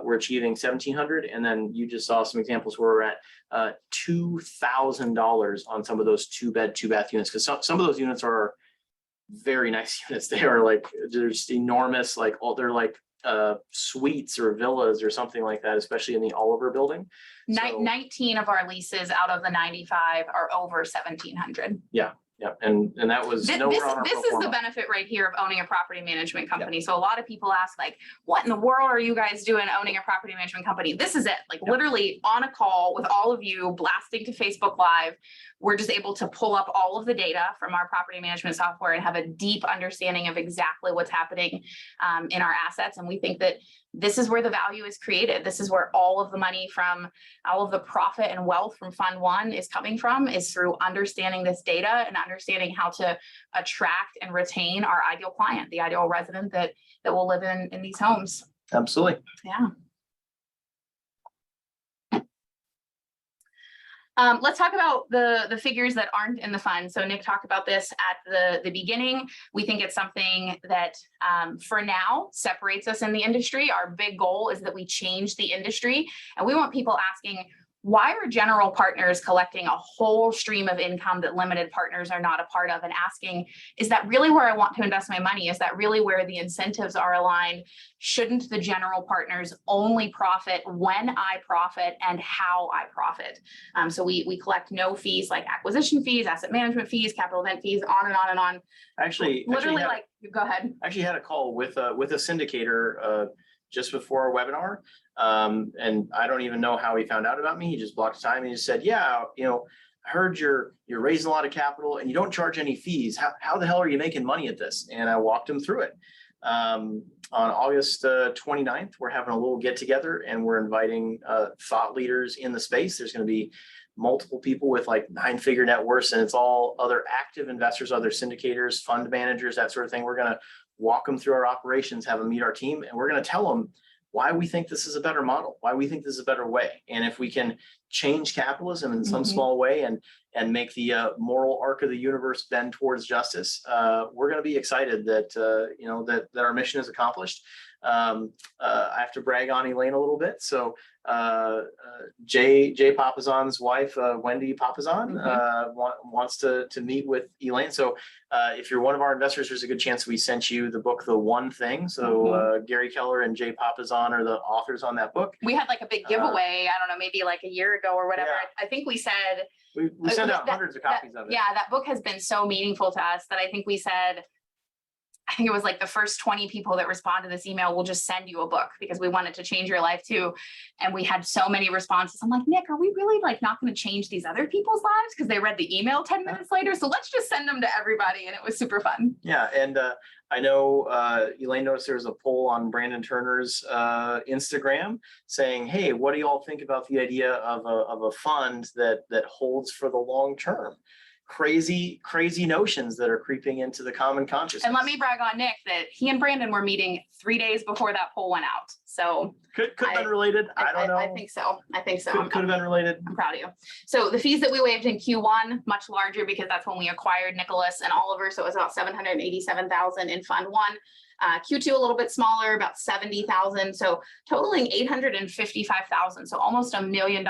A: We're achieving $1,700. And then you just saw some examples where we're at $2,000 on some of those 2-bed 2-bath units, because some of those units are very nice units. They are they're just enormous, they're like suites or villas or something like that, especially in the Oliver building.
B: 19 of our leases out of the 95 are over 1,700.
A: Yeah. And that was
B: this is the benefit right here of owning a property management company. Yep. So a lot of people ask, what in the world are you guys doing owning a property management company? This is it. Yep. Literally on a call with all of you, blasting to Facebook Live. We're just able to pull up all of the data from our property management software and have a deep understanding of exactly what's happening in our assets. And we think that this is where the value is created. This is where all of the money from all of the profit and wealth from Fund One is coming from, is through understanding this data and understanding how to attract and retain our ideal client, the ideal resident that will live in these homes.
A: Absolutely.
B: Yeah. Let's talk about the figures that aren't in the fund. So Nick talked about this at the beginning. We think it's something that for now separates us in the industry. Our big goal is that we change the industry, and we want people asking, why are general partners collecting a whole stream of income that limited partners are not a part of, and asking, is that really where I want to invest my money? Is that really where the incentives are aligned? Shouldn't the general partners only profit when I profit and how I profit? So we collect no fees like acquisition fees, asset management fees, capital event fees, on and on and on. Literally, go ahead.
A: I actually had a call with a syndicator just before our webinar. And I don't even know how he found out about me. He just blocked time and he just said, yeah, I heard you're raising a lot of capital and you don't charge any fees. How the hell are you making money at this? And I walked him through it. On August 29th, we're having a little get together and we're inviting thought leaders in the space. There's going to be multiple people with 9-figure net worths, and it's all other active investors, other syndicators, fund managers, that sort of thing. We're going to walk them through our operations, have them meet our team, and we're going to tell them why we think this is a better model, why we think this is a better way. And if we can change capitalism in some
B: Mhm.
A: small way and make the moral arc of the universe bend towards justice, we're going to be excited that that our mission is accomplished. I have to brag on Elaine a little bit. So Jay Papazan's wife, Wendy Papazan, wants to meet with Elaine. So if you're one of our investors, there's a good chance we sent you the book, The One Thing. So Gary Keller and Jay Papazan are the authors on that book.
B: We had like a big giveaway, I don't know, maybe like a year ago or whatever.
A: Yeah.
B: I think we said
A: we sent out hundreds of copies of it.
B: Yeah, that book has been so meaningful to us that I think we said, I think it was like the first 20 people that respond to this email, we'll just send you a book because we want it to change your life too. And we had so many responses. I'm like, Nick, are we really like not going to change these other people's lives because they read the email 10 minutes later? So let's just send them to everybody. And it was super fun.
A: Yeah. And I know Elaine noticed there was a poll on Brandon Turner's Instagram saying, hey, what do you all think about the idea of a fund that holds for the long term? Crazy notions that are creeping into the common consciousness.
B: And let me brag on Nick that he and Brandon were meeting 3 days before that poll went out. So
A: could have been related. I don't know.
B: I think so.
A: Could have been related.
B: I'm proud of you. So the fees that we waived in Q1, much larger because that's when we acquired Nicholas and Oliver. So it was about $787,000 in Fund 1. Q2 a little bit smaller, about 70,000. So totaling 855,000. So almost $1 million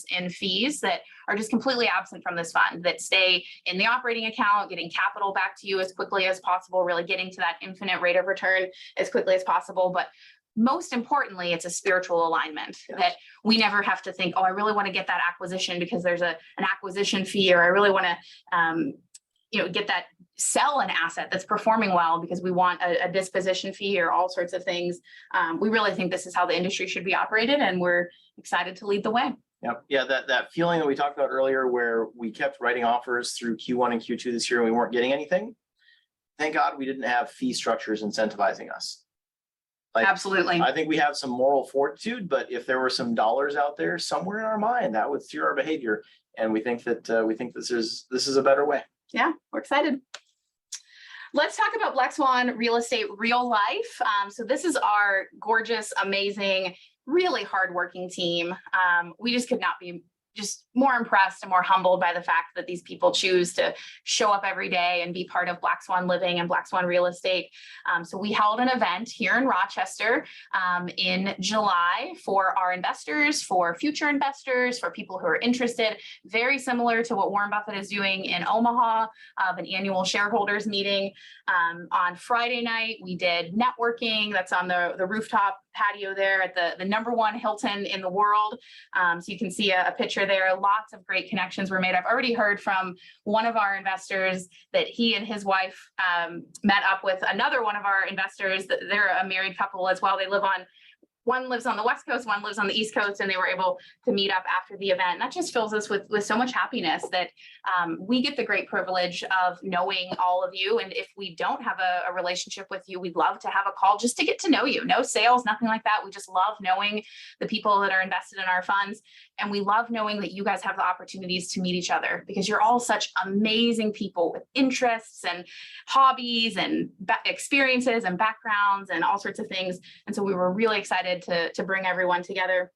B: in fees that are just completely absent from this fund, that stay in the operating account, getting capital back to you as quickly as possible, really getting to that infinite rate of return as quickly as possible. But most importantly, it's a spiritual alignment that we never have to think, oh, I really want to get that acquisition because there's an acquisition fee, or I really want to get that, sell an asset that's performing well because we want a disposition fee or all sorts of things. We really think this is how the industry should be operated, and we're excited to lead the way.
A: Yep. Yeah, that feeling that we talked about earlier where we kept writing offers through Q1 and Q2 this year and we weren't getting anything. Thank God we didn't have fee structures incentivizing us.
B: Absolutely.
A: I think we have some moral fortitude, but if there were some dollars out there somewhere in our mind, that would steer our behavior. And we think that this is a better way.
B: Yeah, we're excited. Let's talk about Black Swan Real Estate Real Life. So this is our gorgeous, amazing, really hardworking team. We just could not be just more impressed and more humbled by the fact that these people choose to show up every day and be part of Black Swan Living and Black Swan Real Estate. So we held an event here in Rochester in July for our investors, for future investors, for people who are interested, very similar to what Warren Buffett is doing in Omaha, of an annual shareholders meeting. On Friday night, we did networking. That's on the rooftop patio there at the #1 Hilton in the world. So you can see a picture there. Lots of great connections were made. I've already heard from one of our investors that he and his wife met up with another one of our investors. They're a married couple as well. One lives on the West Coast, one lives on the East Coast, and they were able to meet up after the event. And that just fills us with so much happiness that we get the great privilege of knowing all of you. And if we don't have a relationship with you, we'd love to have a call just to get to know you. No sales, nothing like that. We just love knowing the people that are invested in our funds. And we love knowing that you guys have the opportunities to meet each other because you're all such amazing people with interests and hobbies and experiences and backgrounds and all sorts of things. And so we were really excited to bring everyone together.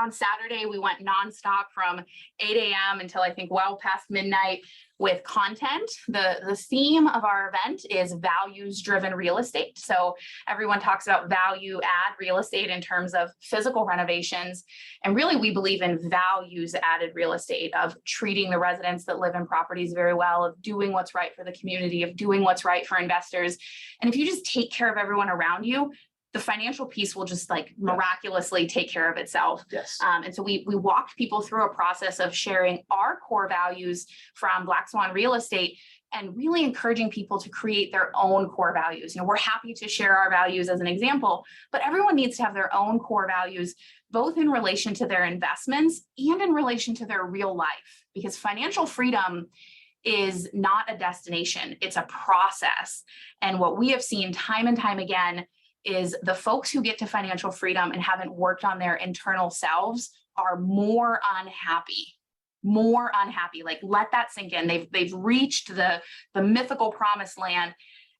B: On Saturday, we went nonstop from 8 a.m. until I think well past midnight with content. The theme of our event is values-driven real estate. So everyone talks about value-add real estate in terms of physical renovations. And really, we believe in values-added real estate, of treating the residents that live in properties very well, of doing what's right for the community, of doing what's right for investors. And if you just take care of everyone around you, the financial piece will just like miraculously take care of itself.
A: Yes.
B: And so we walked people through a process of sharing our core values from Black Swan Real Estate and really encouraging people to create their own core values. We're happy to share our values as an example, but everyone needs to have their own core values, both in relation to their investments and in relation to their real life, because financial freedom is not a destination, it's a process. And what we have seen time and time again is the folks who get to financial freedom and haven't worked on their internal selves are more unhappy. Like, let that sink in. They've reached the mythical promised land,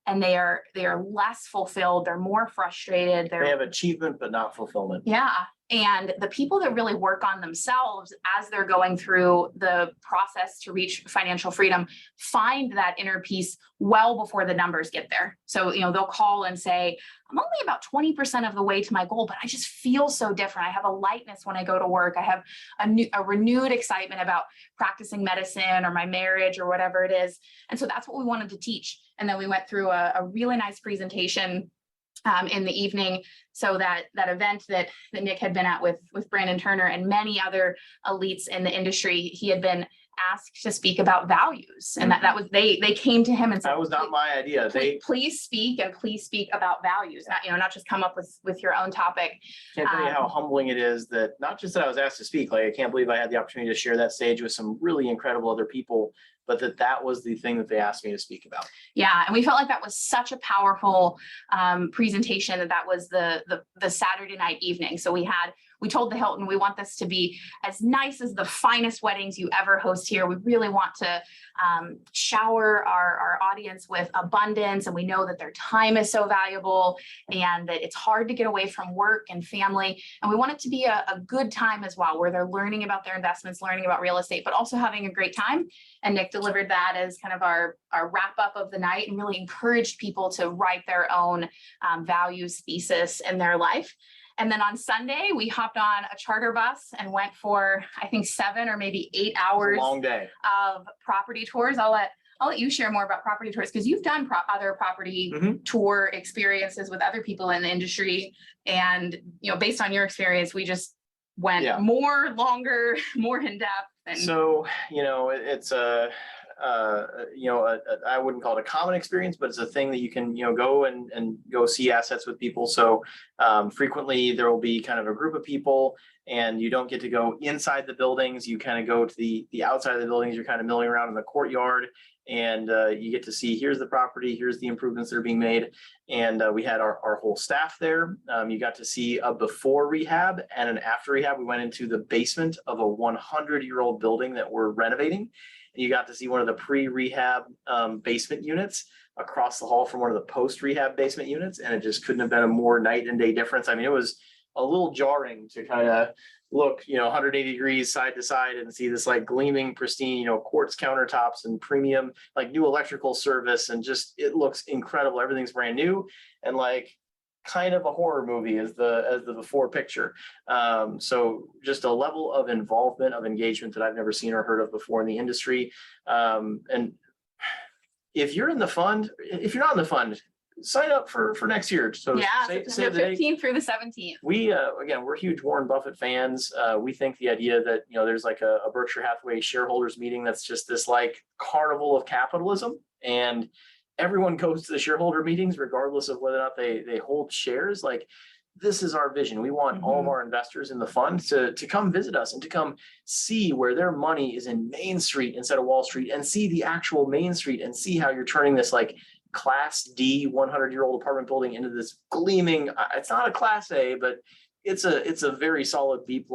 B: and they are less fulfilled. They're more frustrated.
A: They have achievement, but not fulfillment.
B: Yeah. And the people that really work on themselves as they're going through the process to reach financial freedom find that inner peace well before the numbers get there. So, they'll call and say, I'm only about 20% of the way to my goal, but I just feel so different. I have a lightness when I go to work. I have a renewed excitement about practicing medicine or my marriage or whatever it is. And so that's what we wanted to teach. And then we went through a really nice presentation in the evening. So that event that Nick had been at with Brandon Turner and many other elites in the industry, he had been asked to speak about values. And that was, they came to him and said,
A: that was not my idea.
B: Please speak about values, not just come up with your own topic.
A: Can't tell you how humbling it is that not just that I was asked to speak, like I can't believe I had the opportunity to share that stage with some really incredible other people, but that was the thing that they asked me to speak about.
B: Yeah, and we felt like that was such a powerful presentation that was the Saturday night evening. So we told the Hilton, we want this to be as nice as the finest weddings you ever host here. We really want to shower our audience with abundance, and we know that their time is so valuable and that it's hard to get away from work and family. And we want it to be a good time as well, where they're learning about their investments, learning about real estate, but also having a great time. And Nick delivered that as kind of our wrap up of the night and really encouraged people to write their own values thesis in their life. And then on Sunday, we hopped on a charter bus and went for, I think, 7 or maybe 8 hours.
A: Long day
B: of property tours. I'll let you share more about property tours because you've done other property tour experiences with other people in the industry. And, based on your experience, we just went more, longer, more in depth. And
A: so, it's I wouldn't call it a common experience, but it's a thing that you can, go and go see assets with people. So frequently there will be kind of a group of people and you don't get to go inside the buildings. You kind of go to the outside of the buildings. You're kind of milling around in the courtyard and you get to see, here's the property, here's the improvements that are being made. And we had our whole staff there. You got to see a before rehab and an after rehab. We went into the basement of a 100-year-old building that we're renovating. You got to see one of the pre-rehab basement units across the hall from one of the post-rehab basement units. And it just couldn't have been a more night and day difference. I mean, it was a little jarring to kind of look, 180 degrees side to side and see this like gleaming, pristine, quartz countertops and premium, like new electrical service. And just, it looks incredible. Everything's brand new. And like, kind of a horror movie as the before picture. So just a level of involvement, of engagement that I've never seen or heard of before in the industry. And if you're in the fund, if you're not in the fund, sign up for next year. So
B: September 15th through the 17th.
A: We, again, we're huge Warren Buffett fans. We think the idea that, there's like a Berkshire Hathaway shareholders meeting that's just this like carnival of capitalism, and everyone goes to the shareholder meetings regardless of whether or not they hold shares. Like, this is our vision. We want all of our investors in the fund to come visit us and to come see where their money is in Main Street instead of Wall Street, and see the actual Main Street and see how you're turning this like Class D 100-year-old apartment building into this gleaming, it's not a Class A, but it's a very solid B+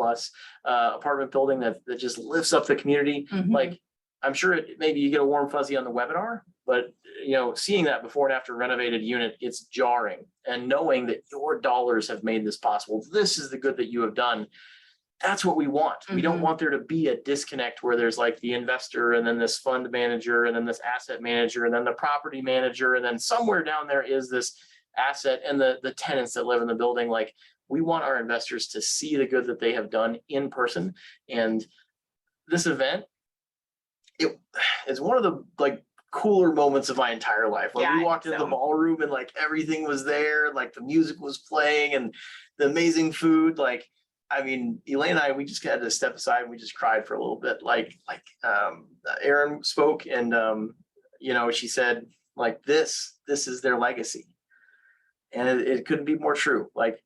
A: apartment building that just lifts up the community. Like, I'm sure maybe you get a warm fuzzy on the webinar, but seeing that before and after renovated unit, it's jarring. And knowing that your dollars have made this possible, this is the good that you have done. That's what we want. We don't want there to be a disconnect where there's like the investor and then this fund manager and then this asset manager and then the property manager. And then somewhere down there is this asset and the tenants that live in the building. Like, we want our investors to see the good that they have done in person. And this event, it's one of the like cooler moments of my entire life. Like, we walked into the ballroom and like everything was there, like the music was playing and the amazing food. Like, I mean, Elaine and I, we just had to step aside and we just cried for a little bit. Like Erin spoke and she said like this is their legacy, and it couldn't be more true. Like,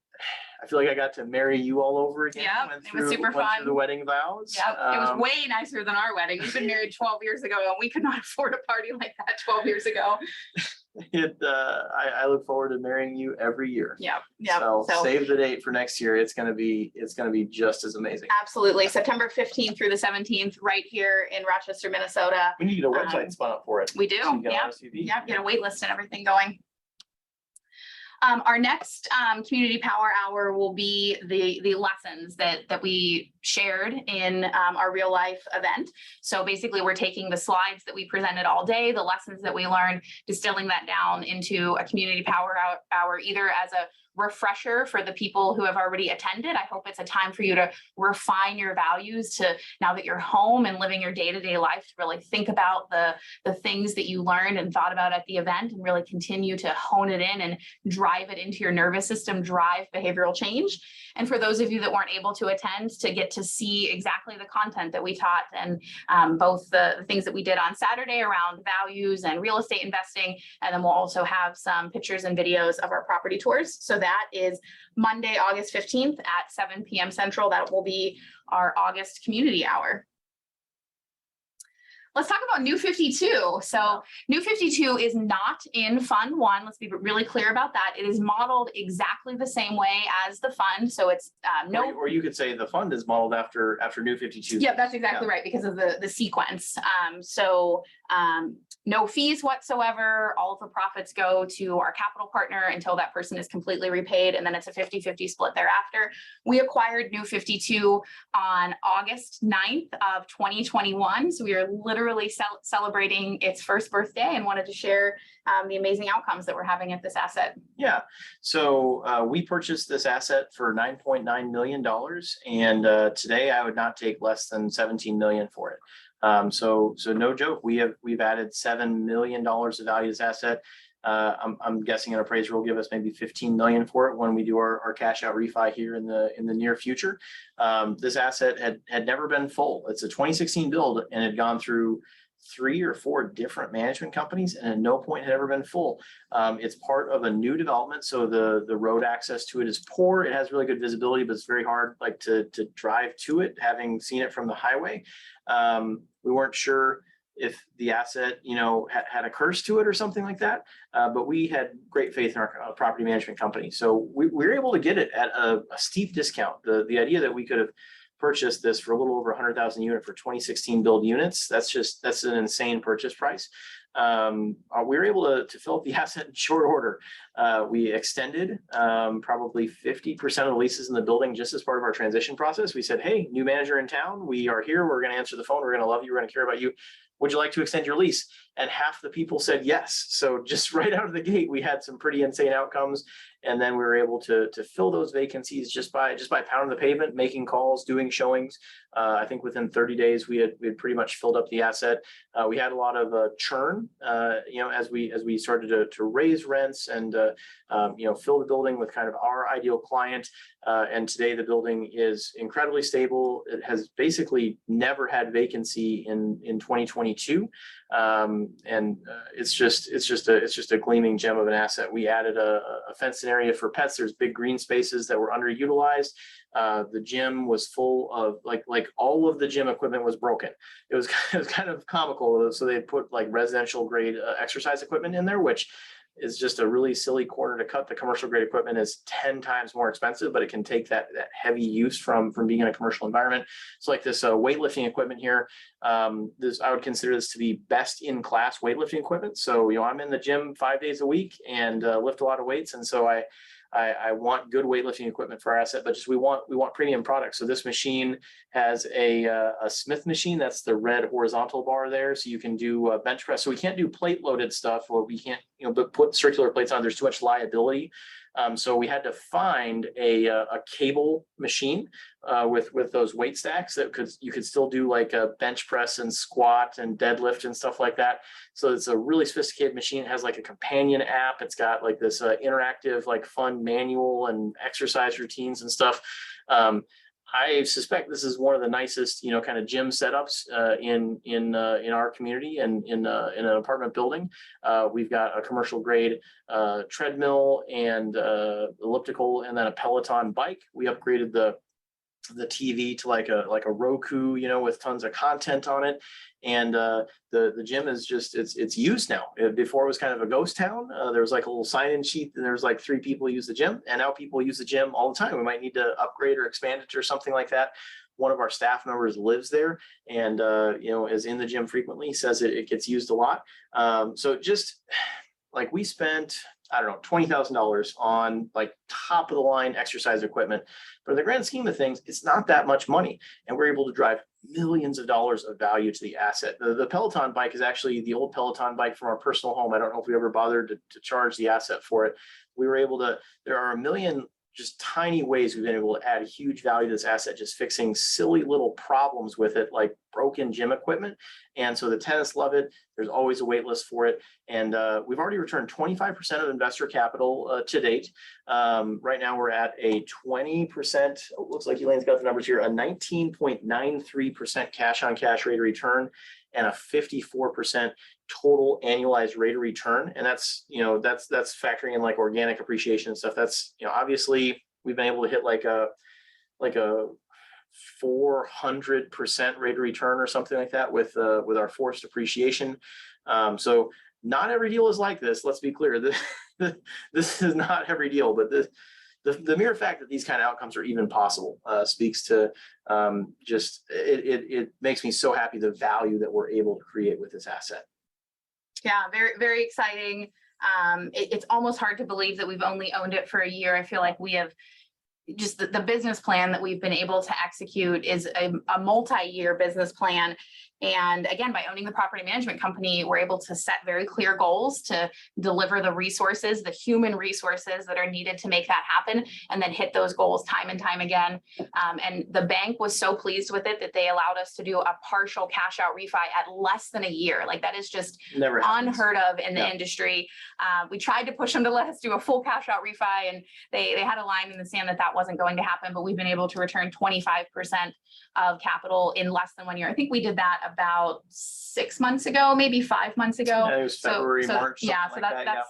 A: I feel like I got to marry you all over again.
B: Yeah, it was super fun.
A: Through the wedding vows.
B: Yeah, it was way nicer than our wedding. We've been married 12 years ago, and we could not afford a party like that 12 years ago.
A: I look forward to marrying you every year.
B: Yeah.
A: So save the date for next year. It's gonna be just as amazing.
B: Absolutely, September 15th through the 17th, right here in Rochester, Minnesota.
A: We need to get a website spun up for it.
B: We do.
A: So
B: Get a wait list and everything going. Our next community power hour will be the lessons that we shared in our real life event. So basically, we're taking the slides that we presented all day, the lessons that we learned, distilling that down into a community power hour, either as a refresher for the people who have already attended. I hope it's a time for you to refine your values, to now that you're home and living your day-to-day life, to really think about the things that you learned and thought about at the event, and really continue to hone it in and drive it into your nervous system, drive behavioral change. And for those of you that weren't able to attend, to get to see exactly the content that we taught, and both the things that we did on Saturday around values and real estate investing. And then we'll also have some pictures and videos of our property tours. So that is Monday, August 15th at 7 p.m. Central. That will be our August community hour. Let's talk about New 52. So New 52 is not in Fund 1. Let's be really clear about that. It is modeled exactly the same way as the fund. So it's
A: or you could say the fund is modeled after New 52.
B: Yeah, that's exactly right, because of the sequence. No fees whatsoever. All of the profits go to our capital partner until that person is completely repaid, and then it's a 50-50 split thereafter. We acquired New 52 on August 9th of 2021. So we are literally celebrating its first birthday, and wanted to share the amazing outcomes that we're having at this asset.
A: Yeah, so we purchased this asset for $9.9 million, and today I would not take less than $17 million for it. So no joke, we've added $7 million of value to this asset. I'm guessing an appraiser will give us maybe $15 million for it when we do our cash out refi here in the near future. This asset had never been full. It's a 2016 build, and had gone through 3 or 4 different management companies, and at no point had ever been full. It's part of a new development, so the road access to it is poor. It has really good visibility, but it's very hard to drive to it, having seen it from the highway. We weren't sure if the asset, had a curse to it or something like that, but we had great faith in our property management company, so we were able to get it at a steep discount. The idea that we could have purchased this for a little over 100,000 unit for 2016 build units, that's an insane purchase price. We were able to fill up the asset in short order. We extended probably 50% of the leases in the building just as part of our transition process. We said, hey, new manager in town, we are here, we're going to answer the phone, we're going to love you, we're going to care about you. Would you like to extend your lease? And half the people said yes. So just right out of the gate, we had some pretty insane outcomes. And then we were able to fill those vacancies just by pounding the pavement, making calls, doing showings. I think within 30 days, we had pretty much filled up the asset. We had a lot of churn, as we started to raise rents and fill the building with kind of our ideal client. And today the building is incredibly stable. It has basically never had vacancy in 2022. It's just a gleaming gem of an asset. We added a fenced area for pets. There's big green spaces that were underutilized. The gym was full of like all of the gym equipment was broken. It was kind of comical. So they put like residential grade exercise equipment in there, which is just a really silly corner to cut. The commercial grade equipment is 10 times more expensive, but it can take that heavy use from being in a commercial environment. So like this weightlifting equipment here, I would consider this to be best in class weightlifting equipment. So, I'm in the gym 5 days a week and lift a lot of weights. And so I want good weightlifting equipment for our asset, but just we want premium products. So this machine has a Smith machine. That's the red horizontal bar there. So you can do bench press. So we can't do plate loaded stuff, or we can't but put circular plates on. There's too much liability. So we had to find a cable machine with those weight stacks that you could still do like a bench press and squat and deadlift and stuff like that. So it's a really sophisticated machine. It has like a companion app. It's got like this interactive, like fun manual and exercise routines and stuff. I suspect this is one of the nicest, kind of gym setups in our community and in an apartment building. We've got a commercial grade treadmill and elliptical, and then a Peloton bike. We upgraded the TV to like a Roku, with tons of content on it. And the gym is just it's used now. Before it was kind of a ghost town. There was like a little sign-in sheet, and there's like 3 people use the gym, and now people use the gym all the time. We might need to upgrade or expand it or something like that. One of our staff members lives there and is in the gym frequently. Says it gets used a lot. So just like we spent, I don't know, $20,000 on like top of the line exercise equipment. But in the grand scheme of things, it's not that much money. And we're able to drive millions of dollars of value to the asset. The Peloton bike is actually the old Peloton bike from our personal home. I don't know if we ever bothered to charge the asset for it. We were able to, there are a million just tiny ways we've been able to add huge value to this asset, just fixing silly little problems with it, like broken gym equipment. And so the tenants love it. There's always a wait list for it. And we've already returned 25% of investor capital to date. Right now we're at a 20%, looks like Elaine's got the numbers here, a 19.93% cash on cash rate of return and a 54% total annualized rate of return. And that's, that's factoring in like organic appreciation and stuff. That's, obviously we've been able to hit like a 400% rate of return or something like that with our forced appreciation. So not every deal is like this. Let's be clear. This is not every deal, but the mere fact that these kind of outcomes are even possible speaks to just it makes me so happy the value that we're able to create with this asset.
B: Yeah, very, very exciting. It's almost hard to believe that we've only owned it for a year. I feel like we have just the business plan that we've been able to execute is a multi-year business plan. And again, by owning the property management company, we're able to set very clear goals to deliver the resources, the human resources that are needed to make that happen, and then hit those goals time and time again. And the bank was so pleased with it that they allowed us to do a partial cash out refi at less than a year. Like that is just
A: Never happens.
B: Unheard of in the industry. We tried to push them to let us do a full cash out refi, and they had a line in the sand that wasn't going to happen, but we've been able to return 25% of capital in less than 1 year. I think we did that about 6 months ago, maybe 5 months ago.
A: Yeah, it was February, March.
B: Yeah, so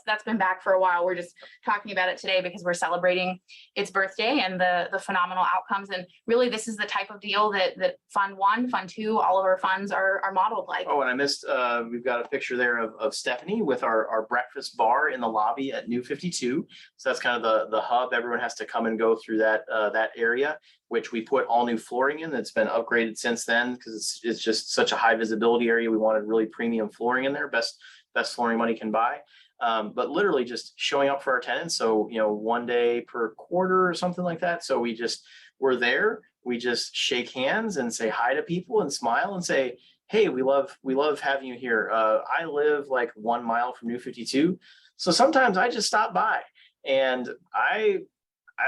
B: that's been back for a while. We're just talking about it today because we're celebrating its birthday and the phenomenal outcomes. And really, this is the type of deal that Fund 1, Fund 2, all of our funds are modeled like.
A: Oh, and I missed, we've got a picture there of Stephanie with our breakfast bar in the lobby at New 52. So that's kind of the hub. Everyone has to come and go through that area, which we put all new flooring in. That's been upgraded since then because it's just such a high visibility area. We wanted really premium flooring in there, best flooring money can buy. But literally just showing up for our tenants. So, 1 day per quarter or something like that. So we're there. We just shake hands and say hi to people and smile and say, hey, we love having you here. I live like 1 mile from New 52. So sometimes I just stop by and I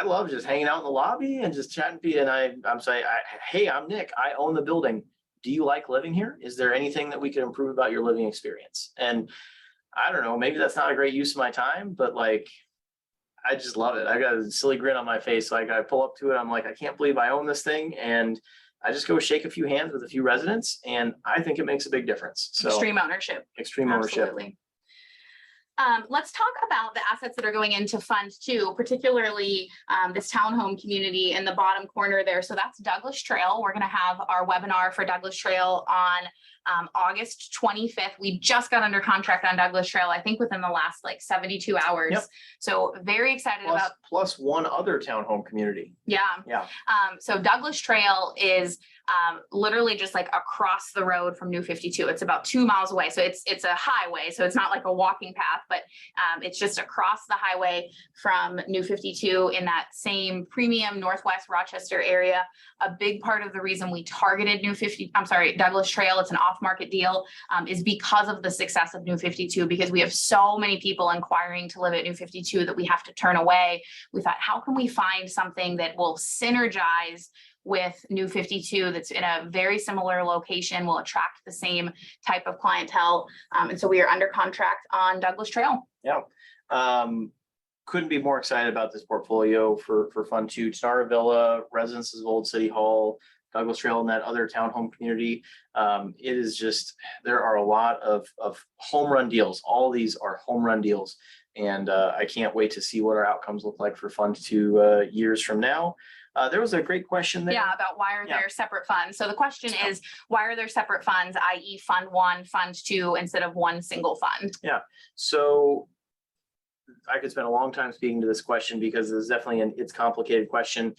A: love just hanging out in the lobby and just chatting to you. And I'm saying, hey, I'm Nick. I own the building. Do you like living here? Is there anything that we could improve about your living experience? And I don't know, maybe that's not a great use of my time, but like, I just love it. I got a silly grin on my face. Like I pull up to it. I'm like, I can't believe I own this thing. And I just go shake a few hands with a few residents. And I think it makes a big difference. So
B: extreme ownership.
A: Absolutely.
B: Let's talk about the assets that are going into Fund 2, particularly this townhome community in the bottom corner there. So that's Douglas Trail. We're going to have our webinar for Douglas Trail on August 25th. We just got under contract on Douglas Trail, I think within the last like 72 hours. Yep. So very excited
A: plus one other townhome community.
B: Yeah. So Douglas Trail is literally just like across the road from New 52. It's about 2 miles away. So it's a highway. So it's not like a walking path, but it's just across the highway from New 52 in that same premium Northwest Rochester area. A big part of the reason we targeted Douglas Trail, it's an off-market deal, is because of the success of New 52, because we have so many people inquiring to live at New 52 that we have to turn away. We thought, how can we find something that will synergize with New 52 that's in a very similar location, will attract the same type of clientele. And so we are under contract on Douglas Trail.
A: Yeah. Couldn't be more excited about this portfolio for Fund 2. Tannara Villa, Residences of Old City Hall, Douglas Trail, and that other townhome community. It is just, there are a lot of home run deals. All these are home run deals. And I can't wait to see what our outcomes look like for Fund 2 years from now. There was a great question there.
B: Yeah, about why are there separate funds? So the question is, why are there separate funds, i.e. Fund 1, Fund 2, instead of one single fund?
A: Yeah, so I could spend a long time speaking to this question because it's definitely it's a complicated question.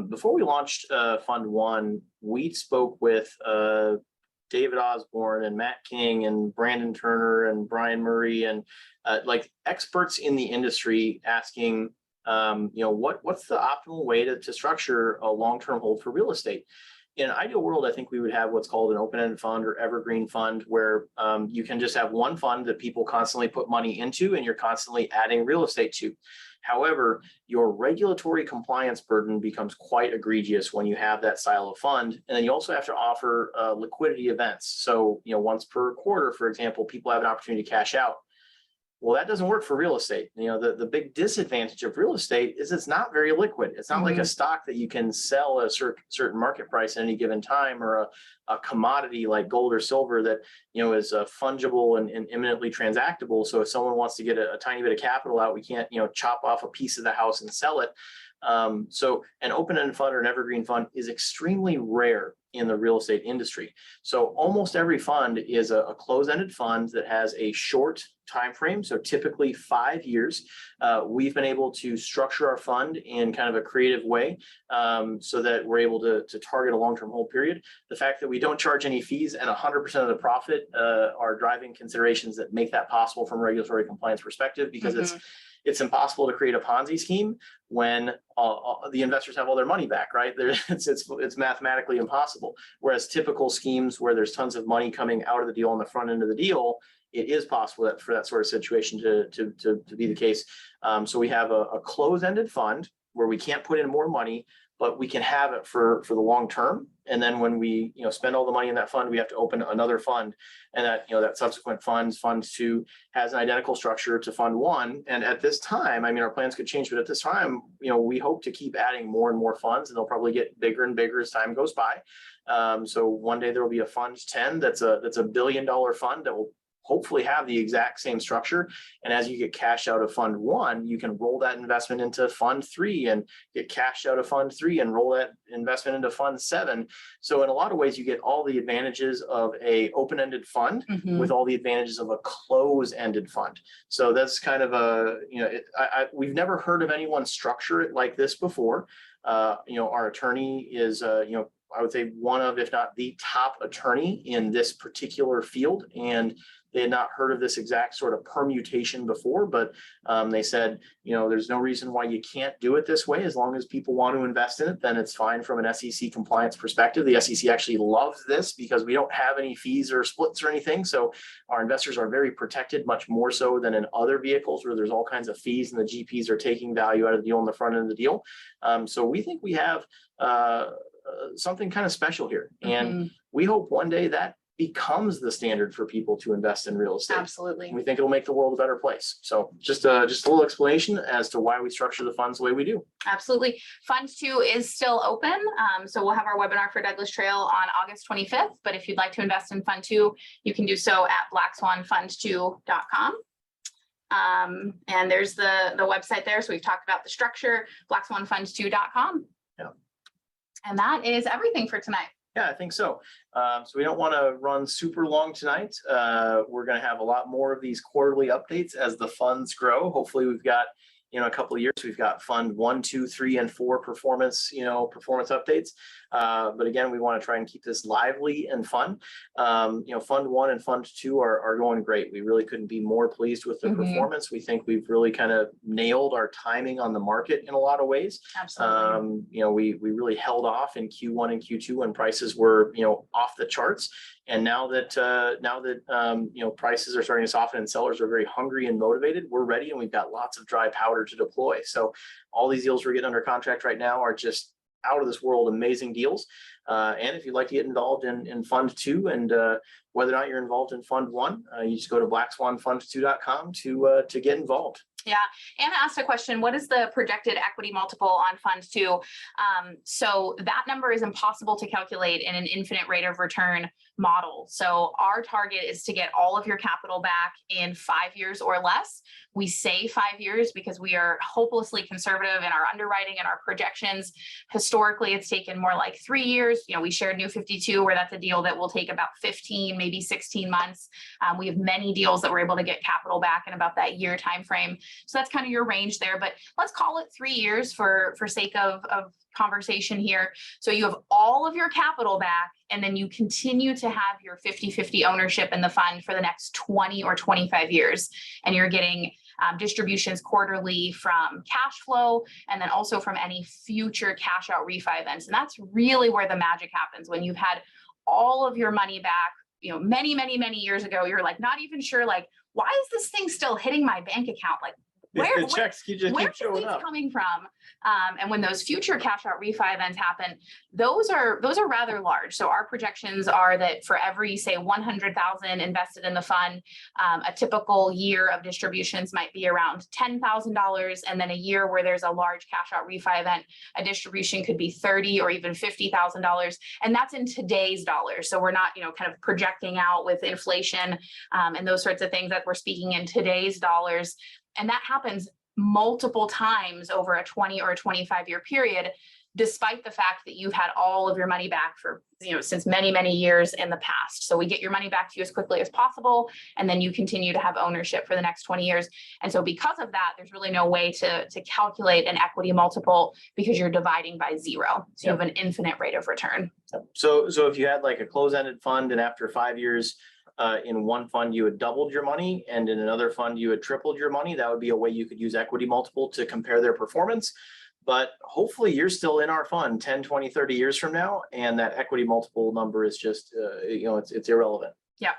A: Before we launched Fund 1, we spoke with David Osborne and Matt King and Brandon Turner and Brian Murray and like experts in the industry asking, what's the optimal way to structure a long-term hold for real estate? In an ideal world, I think we would have what's called an open-ended fund or evergreen fund, where you can just have one fund that people constantly put money into and you're constantly adding real estate to. However, your regulatory compliance burden becomes quite egregious when you have that style of fund. And then you also have to offer liquidity events. So, once per quarter, for example, people have an opportunity to cash out. Well, that doesn't work for real estate. The big disadvantage of real estate is it's not very liquid. It's not like a stock that you can sell at a certain market price at any given time, or a commodity like gold or silver that, is fungible and imminently transactable. So if someone wants to get a tiny bit of capital out, we can't, chop off a piece of the house and sell it. So an open-ended fund or an evergreen fund is extremely rare in the real estate industry. So almost every fund is a closed-ended fund that has a short time frame, so typically 5 years. We've been able to structure our fund in kind of a creative way, so that we're able to target a long-term hold period. The fact that we don't charge any fees and 100% of the profit are driving considerations that make that possible from a regulatory compliance perspective, because it's impossible to create a Ponzi scheme when the investors have all their money back, right? It's mathematically impossible. Whereas typical schemes where there's tons of money coming out of the deal on the front end of the deal, it is possible for that sort of situation to be the case. So we have a closed-ended fund where we can't put in more money, but we can have it for the long term. And then when we spend all the money in that fund, we have to open another fund, and that subsequent fund 2 has an identical structure to fund 1. And at this time, our plans could change, but at this time, we hope to keep adding more and more funds, and they'll probably get bigger and bigger as time goes by. So one day there will be a fund 10 that's a $1 billion fund that will hopefully have the exact same structure. And as you get cash out of fund 1, you can roll that investment into fund 3 and get cash out of fund 3 and roll that investment into fund 7. So in a lot of ways, you get all the advantages of a open-ended fund with all the advantages of a close-ended fund. So that's kind of we've never heard of anyone structure it like this before. Our attorney is, I would say one of, if not the top attorney in this particular field. And they had not heard of this exact sort of permutation before, but they said, there's no reason why you can't do it this way. As long as people want to invest in it, then it's fine from an SEC compliance perspective. The SEC actually loves this because we don't have any fees or splits or anything. So our investors are very protected, much more so than in other vehicles where there's all kinds of fees and the GPs are taking value out of the deal on the front end of the deal. So we think we have something kind of special here. And we hope one day that becomes the standard for people to invest in real estate.
B: Absolutely.
A: We think it'll make the world a better place. So just a little explanation as to why we structure the funds the way we do.
B: Absolutely. Fund 2 is still open. So we'll have our webinar for Douglas Trail on August 25th. But if you'd like to invest in Fund 2, you can do so at blackswanfund2.com. And there's the website there. So we've talked about the structure, blackswanfund2.com.
A: Yeah.
B: And that is everything for tonight.
A: Yeah, I think so. So we don't want to run super long tonight. We're going to have a lot more of these quarterly updates as the funds grow. Hopefully we've got, a couple of years, we've got fund 1, 2, 3, and 4 performance updates. But again, we want to try and keep this lively and fun. Fund 1 and fund 2 are going great. We really couldn't be more pleased with the performance. We think we've really kind of nailed our timing on the market in a lot of ways.
B: Absolutely.
A: We really held off in Q1 and Q2 when prices were, off the charts. And now that prices are starting to soften and sellers are very hungry and motivated, we're ready and we've got lots of dry powder to deploy. So all these deals we're getting under contract right now are just out of this world amazing deals. And if you'd like to get involved in Fund 2 and whether or not you're involved in Fund 1, you just go to blackswanfund2.com to get involved.
B: Yeah. Anna asked a question, what is the projected equity multiple on Fund 2? So that number is impossible to calculate in an infinite rate of return model. So our target is to get all of your capital back in 5 years or less. We say 5 years because we are hopelessly conservative in our underwriting and our projections. Historically, it's taken more like 3 years. We shared New 52, where that's a deal that will take about 15, maybe 16 months. We have many deals that we're able to get capital back in about that year timeframe. So that's kind of your range there, but let's call it 3 years for sake of conversation here. So you have all of your capital back, and then you continue to have your 50-50 ownership in the fund for the next 20 or 25 years. And you're getting distributions quarterly from cash flow, and then also from any future cash out refi events. And that's really where the magic happens. When you've had all of your money back, many, many, many years ago, you're like, not even sure, like, why is this thing still hitting my bank account? Like, where
A: the checks keep showing up.
B: Coming from? And when those future cash out refi events happen, those are rather large. So our projections are that for every, say, 100,000 invested in the fund, a typical year of distributions might be around $10,000, and then a year where there's a large cash out refi event, a distribution could be $30,000 or even $50,000, and that's in today's dollars. So we're not, kind of projecting out with inflation and those sorts of things, that we're speaking in today's dollars. And that happens multiple times over a 20 or a 25-year period, despite the fact that you've had all of your money back for, since many, many years in the past. So we get your money back to you as quickly as possible, and then you continue to have ownership for the next 20 years. And so because of that, there's really no way to calculate an equity multiple, because you're dividing by zero. So you have an infinite rate of return.
A: So if you had like a closed-ended fund, and after 5 years, in one fund you had doubled your money, and in another fund you had tripled your money, that would be a way you could use equity multiple to compare their performance. But hopefully you're still in our fund 10, 20, 30 years from now, and that equity multiple number is just, it's irrelevant.
B: Yeah.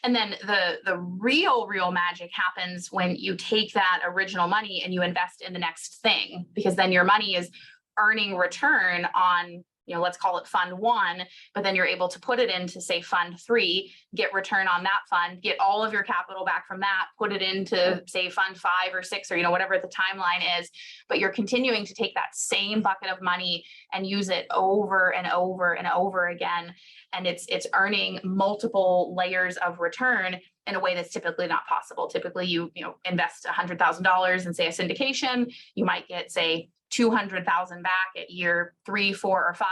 B: And then the real magic happens when you take that original money and you invest in the next thing, because then your money is earning return on, let's call it fund one, but then you're able to put it into, say, fund three, get return on that fund, get all of your capital back from that, put it into, say, fund 5 or 6, or, whatever the timeline is. But you're continuing to take that same bucket of money and use it over and over and over again. And it's earning multiple layers of return in a way that's typically not possible. Typically, you invest $100,000 in, say, a syndication, you might get, say, 200,000 back at year 3, 4, or 5,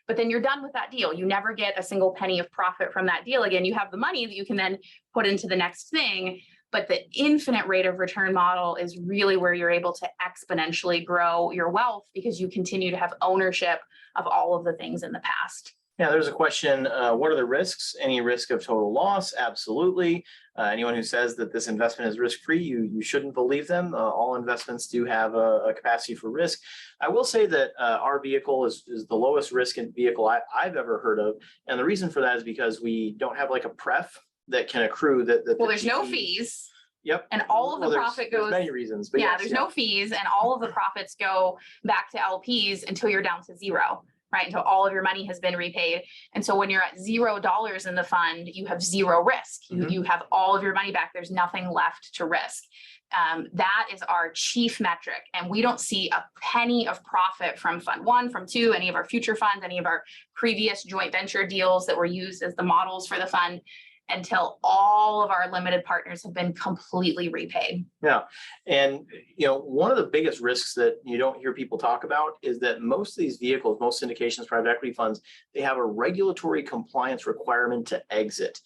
B: but then you're done with that deal. You never get a single penny of profit from that deal again. You have the money that you can then put into the next thing, but the infinite rate of return model is really where you're able to exponentially grow your wealth, because you continue to have ownership of all of the things in the past.
A: Yeah, there's a question. What are the risks? Any risk of total loss? Absolutely. Anyone who says that this investment is risk-free, you shouldn't believe them. All investments do have a capacity for risk. I will say that our vehicle is the lowest risk vehicle I've ever heard of. And the reason for that is because we don't have like a pref that can accrue that.
B: Well, there's no fees.
A: Yep.
B: And all of the profit goes.
A: There's many reasons, but
B: yeah, there's no fees, and all of the profits go back to LPs until you're down to zero. Right, until all of your money has been repaid. And so when you're at $0 in the fund, you have zero risk. You have all of your money back. There's nothing left to risk. That is our chief metric. And we don't see a penny of profit from fund 1, from 2, any of our future funds, any of our previous joint venture deals that were used as the models for the fund, until all of our limited partners have been completely repaid.
A: Yeah. And, one of the biggest risks that you don't hear people talk about is that most of these vehicles, most syndications, private equity funds, they have a regulatory compliance requirement to exit.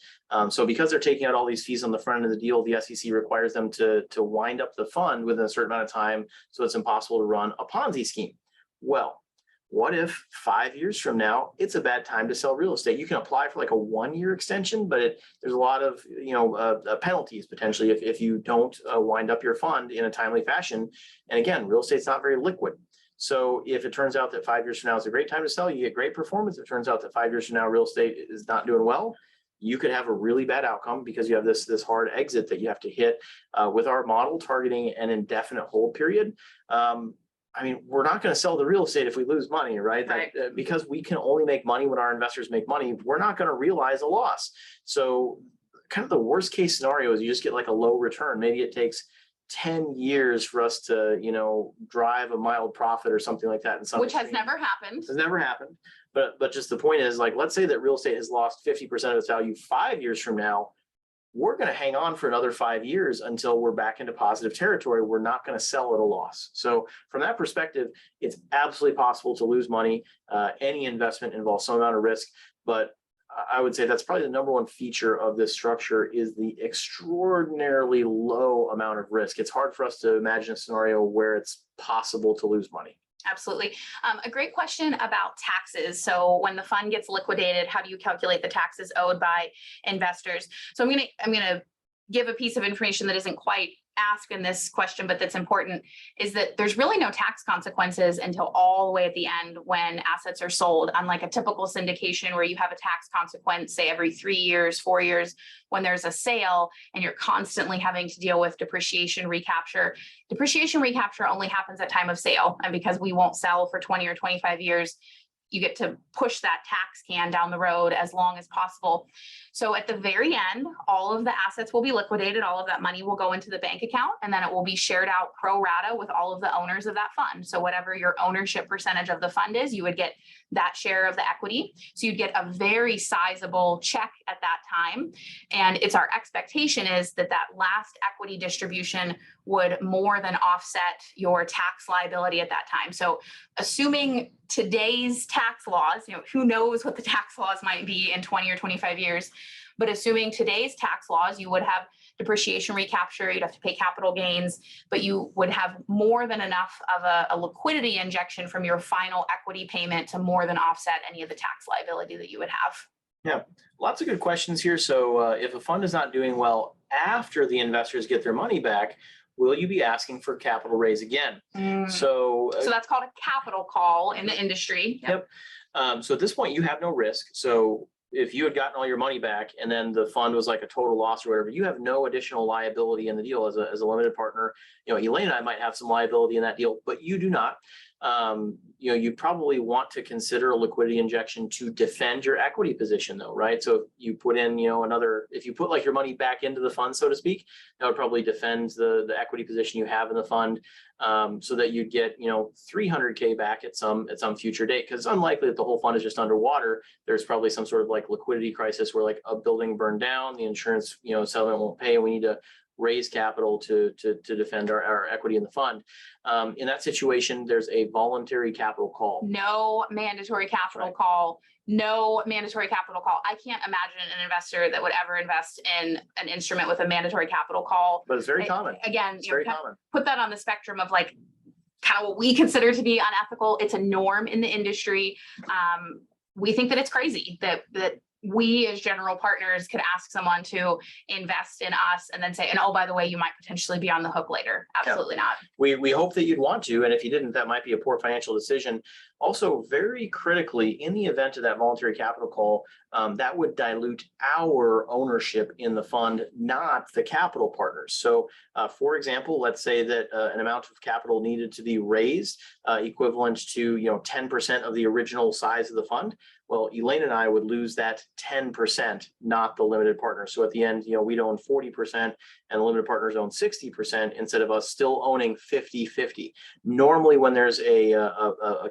A: So because they're taking out all these fees on the front end of the deal, the SEC requires them to wind up the fund within a certain amount of time. So it's impossible to run a Ponzi scheme. Well, what if 5 years from now, it's a bad time to sell real estate? You can apply for like a 1-year extension, but there's a lot of, penalties potentially if you don't wind up your fund in a timely fashion. And again, real estate's not very liquid. So if it turns out that 5 years from now is a great time to sell, you get great performance. If it turns out that 5 years from now, real estate is not doing well, you could have a really bad outcome, because you have this hard exit that you have to hit. With our model targeting an indefinite hold period, we're not going to sell the real estate if we lose money, right?
B: Right.
A: Because we can only make money when our investors make money, we're not going to realize a loss. So kind of the worst case scenario is you just get like a low return. Maybe it takes 10 years for us to, drive a mild profit or something like that.
B: Which has never happened.
A: Has never happened. But just the point is, like, let's say that real estate has lost 50% of its value 5 years from now. We're going to hang on for another 5 years until we're back into positive territory. We're not going to sell at a loss. So from that perspective, it's absolutely possible to lose money. Any investment involves some amount of risk, but I would say that's probably the number one feature of this structure is the extraordinarily low amount of risk. It's hard for us to imagine a scenario where it's possible to lose money.
B: Absolutely. A great question about taxes. So when the fund gets liquidated, how do you calculate the taxes owed by investors? So I'm gonna give a piece of information that isn't quite asked in this question, but that's important, is that there's really no tax consequences until all the way at the end when assets are sold, unlike a typical syndication where you have a tax consequence, say every 3 years, 4 years, when there's a sale and you're constantly having to deal with depreciation recapture. Depreciation recapture only happens at time of sale. And because we won't sell for 20 or 25 years, you get to push that tax can down the road as long as possible. So at the very end, all of the assets will be liquidated, all of that money will go into the bank account, and then it will be shared out pro rata with all of the owners of that fund. So whatever your ownership percentage of the fund is, you would get that share of the equity. So you'd get a very sizable check at that time. And it's our expectation is that that last equity distribution would more than offset your tax liability at that time. So assuming today's tax laws, who knows what the tax laws might be in 20 or 25 years, but assuming today's tax laws, you would have depreciation recapture, you'd have to pay capital gains, but you would have more than enough of a liquidity injection from your final equity payment to more than offset any of the tax liability that you would have.
A: Yeah, lots of good questions here. So if a fund is not doing well after the investors get their money back, will you be asking for capital raise again? So
B: that's called a capital call in the industry.
A: Yep. So at this point, you have no risk. So if you had gotten all your money back and then the fund was like a total loss or whatever, you have no additional liability in the deal as a limited partner. Elaine and I might have some liability in that deal, but you do not. You probably want to consider a liquidity injection to defend your equity position though, right? So if you put in, if you put like your money back into the fund, so to speak, that would probably defend the equity position you have in the fund, so that you'd get, 300K back at some future date. Because it's unlikely that the whole fund is just underwater. There's probably some sort of like liquidity crisis where like a building burned down, the insurance, settlement won't pay, and we need to raise capital to defend our equity in the fund. In that situation, there's a voluntary capital call.
B: No mandatory capital call. No mandatory capital call. I can't imagine an investor that would ever invest in an instrument with a mandatory capital call.
A: But it's very common.
B: Again,
A: it's very common.
B: Put that on the spectrum of like kind of what we consider to be unethical. It's a norm in the industry. We think that it's crazy that we as general partners could ask someone to invest in us and then say, and oh, by the way, you might potentially be on the hook later. Absolutely not.
A: We hope that you'd want to, and if you didn't, that might be a poor financial decision. Also, very critically, in the event of that voluntary capital call, that would dilute our ownership in the fund, not the capital partners. So, for example, let's say that an amount of capital needed to be raised equivalent to 10% of the original size of the fund. Well, Elaine and I would lose that 10%, not the limited partner. So at the end, we'd own 40% and the limited partners own 60% instead of us still owning 50-50. Normally, when there's a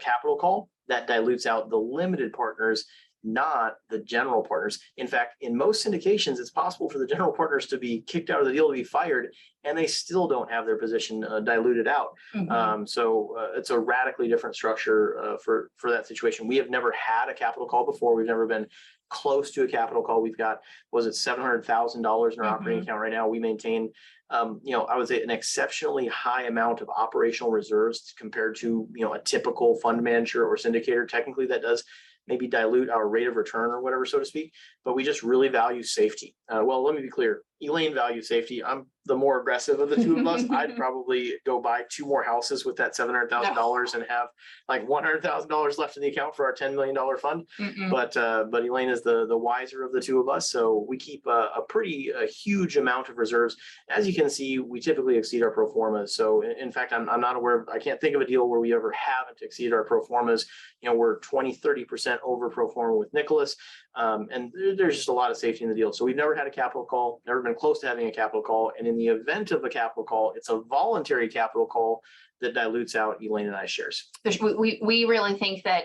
A: capital call, that dilutes out the limited partners, not the general partners. In fact, in most syndications, it's possible for the general partners to be kicked out of the deal, to be fired, and they still don't have their position diluted out. So it's a radically different structure for that situation. We have never had a capital call before. We've never been close to a capital call. We've got, was it $700,000 in our operating account right now? We maintain, I would say an exceptionally high amount of operational reserves compared to, a typical fund manager or syndicator. Technically, that does maybe dilute our rate of return or whatever, so to speak, but we just really value safety. Well, let me be clear. Elaine values safety. I'm the more aggressive of the two of us. I'd probably go buy 2 more houses with that $700,000 and have like $100,000 left in the account for our $10 million fund. But Elaine is the wiser of the two of us. So we keep a pretty huge amount of reserves. As you can see, we typically exceed our pro formas. So in fact, I'm not aware of, I can't think of a deal where we ever haven't exceeded our pro formas. We're 20-30% over pro forma with Nicholas. And there's just a lot of safety in the deal. So we've never had a capital call, never been close to having a capital call. And in the event of a capital call, it's a voluntary capital call that dilutes out Elaine and I's shares.
B: We really think that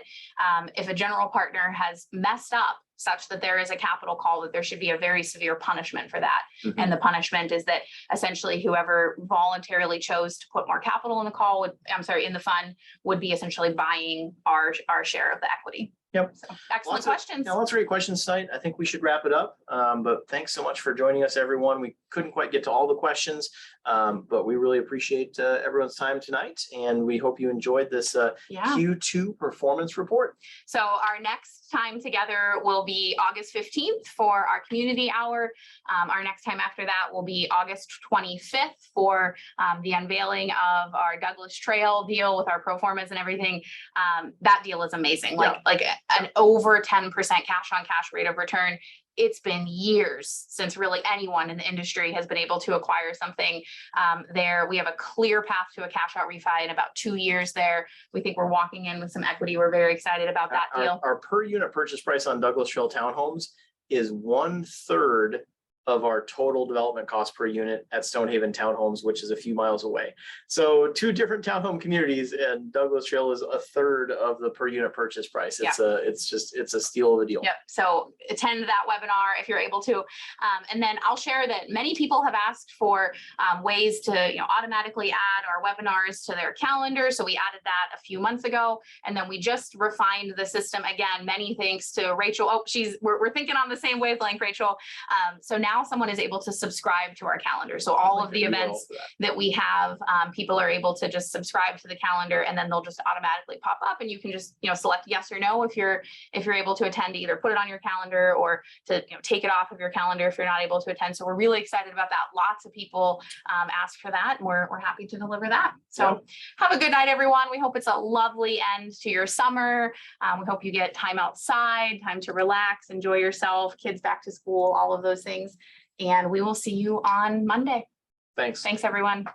B: if a general partner has messed up such that there is a capital call, that there should be a very severe punishment for that. And the punishment is that essentially whoever voluntarily chose to put more capital in the call in the fund would be essentially buying our share of the equity.
A: Yep.
B: So, excellent
A: Lots of-
B: questions.
A: Yeah, lots of great questions tonight. I think we should wrap it up. But thanks so much for joining us, everyone. We couldn't quite get to all the questions, but we really appreciate everyone's time tonight. And we hope you enjoyed this
B: Yeah.
A: Q2 performance report.
B: So our next time together will be August 15th for our community hour. Our next time after that will be August 25th for the unveiling of our Douglas Trail deal with our pro formas and everything. That deal is amazing, like an over 10% cash on cash rate of return. It's been years since really anyone in the industry has been able to acquire something there. We have a clear path to a cash out refi in about 2 years there. We think we're walking in with some equity. We're very excited about that deal.
A: Our per unit purchase price on Douglas Trail townhomes is 1/3 of our total development cost per unit at Stonehaven Townhomes, which is a few miles away. So 2 different townhome communities, and Douglas Trail is 1/3 of the per unit purchase price. It's a steal of a deal.
B: Yep. So attend that webinar if you're able to. And then I'll share that many people have asked for ways to automatically add our webinars to their calendar. So we added that a few months ago, and then we just refined the system again. Many thanks to Rachel. Oh, we're thinking on the same wavelength, Rachel. So now someone is able to subscribe to our calendar. So all of the events that we have, people are able to just subscribe to the calendar, and then they'll just automatically pop up, and you can just select yes or no if you're able to attend, to either put it on your calendar or to take it off of your calendar if you're not able to attend. So we're really excited about that. Lots of people asked for that, and we're happy to deliver that. So have a good night, everyone. We hope it's a lovely end to your summer. We hope you get time outside, time to relax, enjoy yourself, kids back to school, all of those things. And we will see you on Monday.
A: Thanks.
B: Thanks, everyone.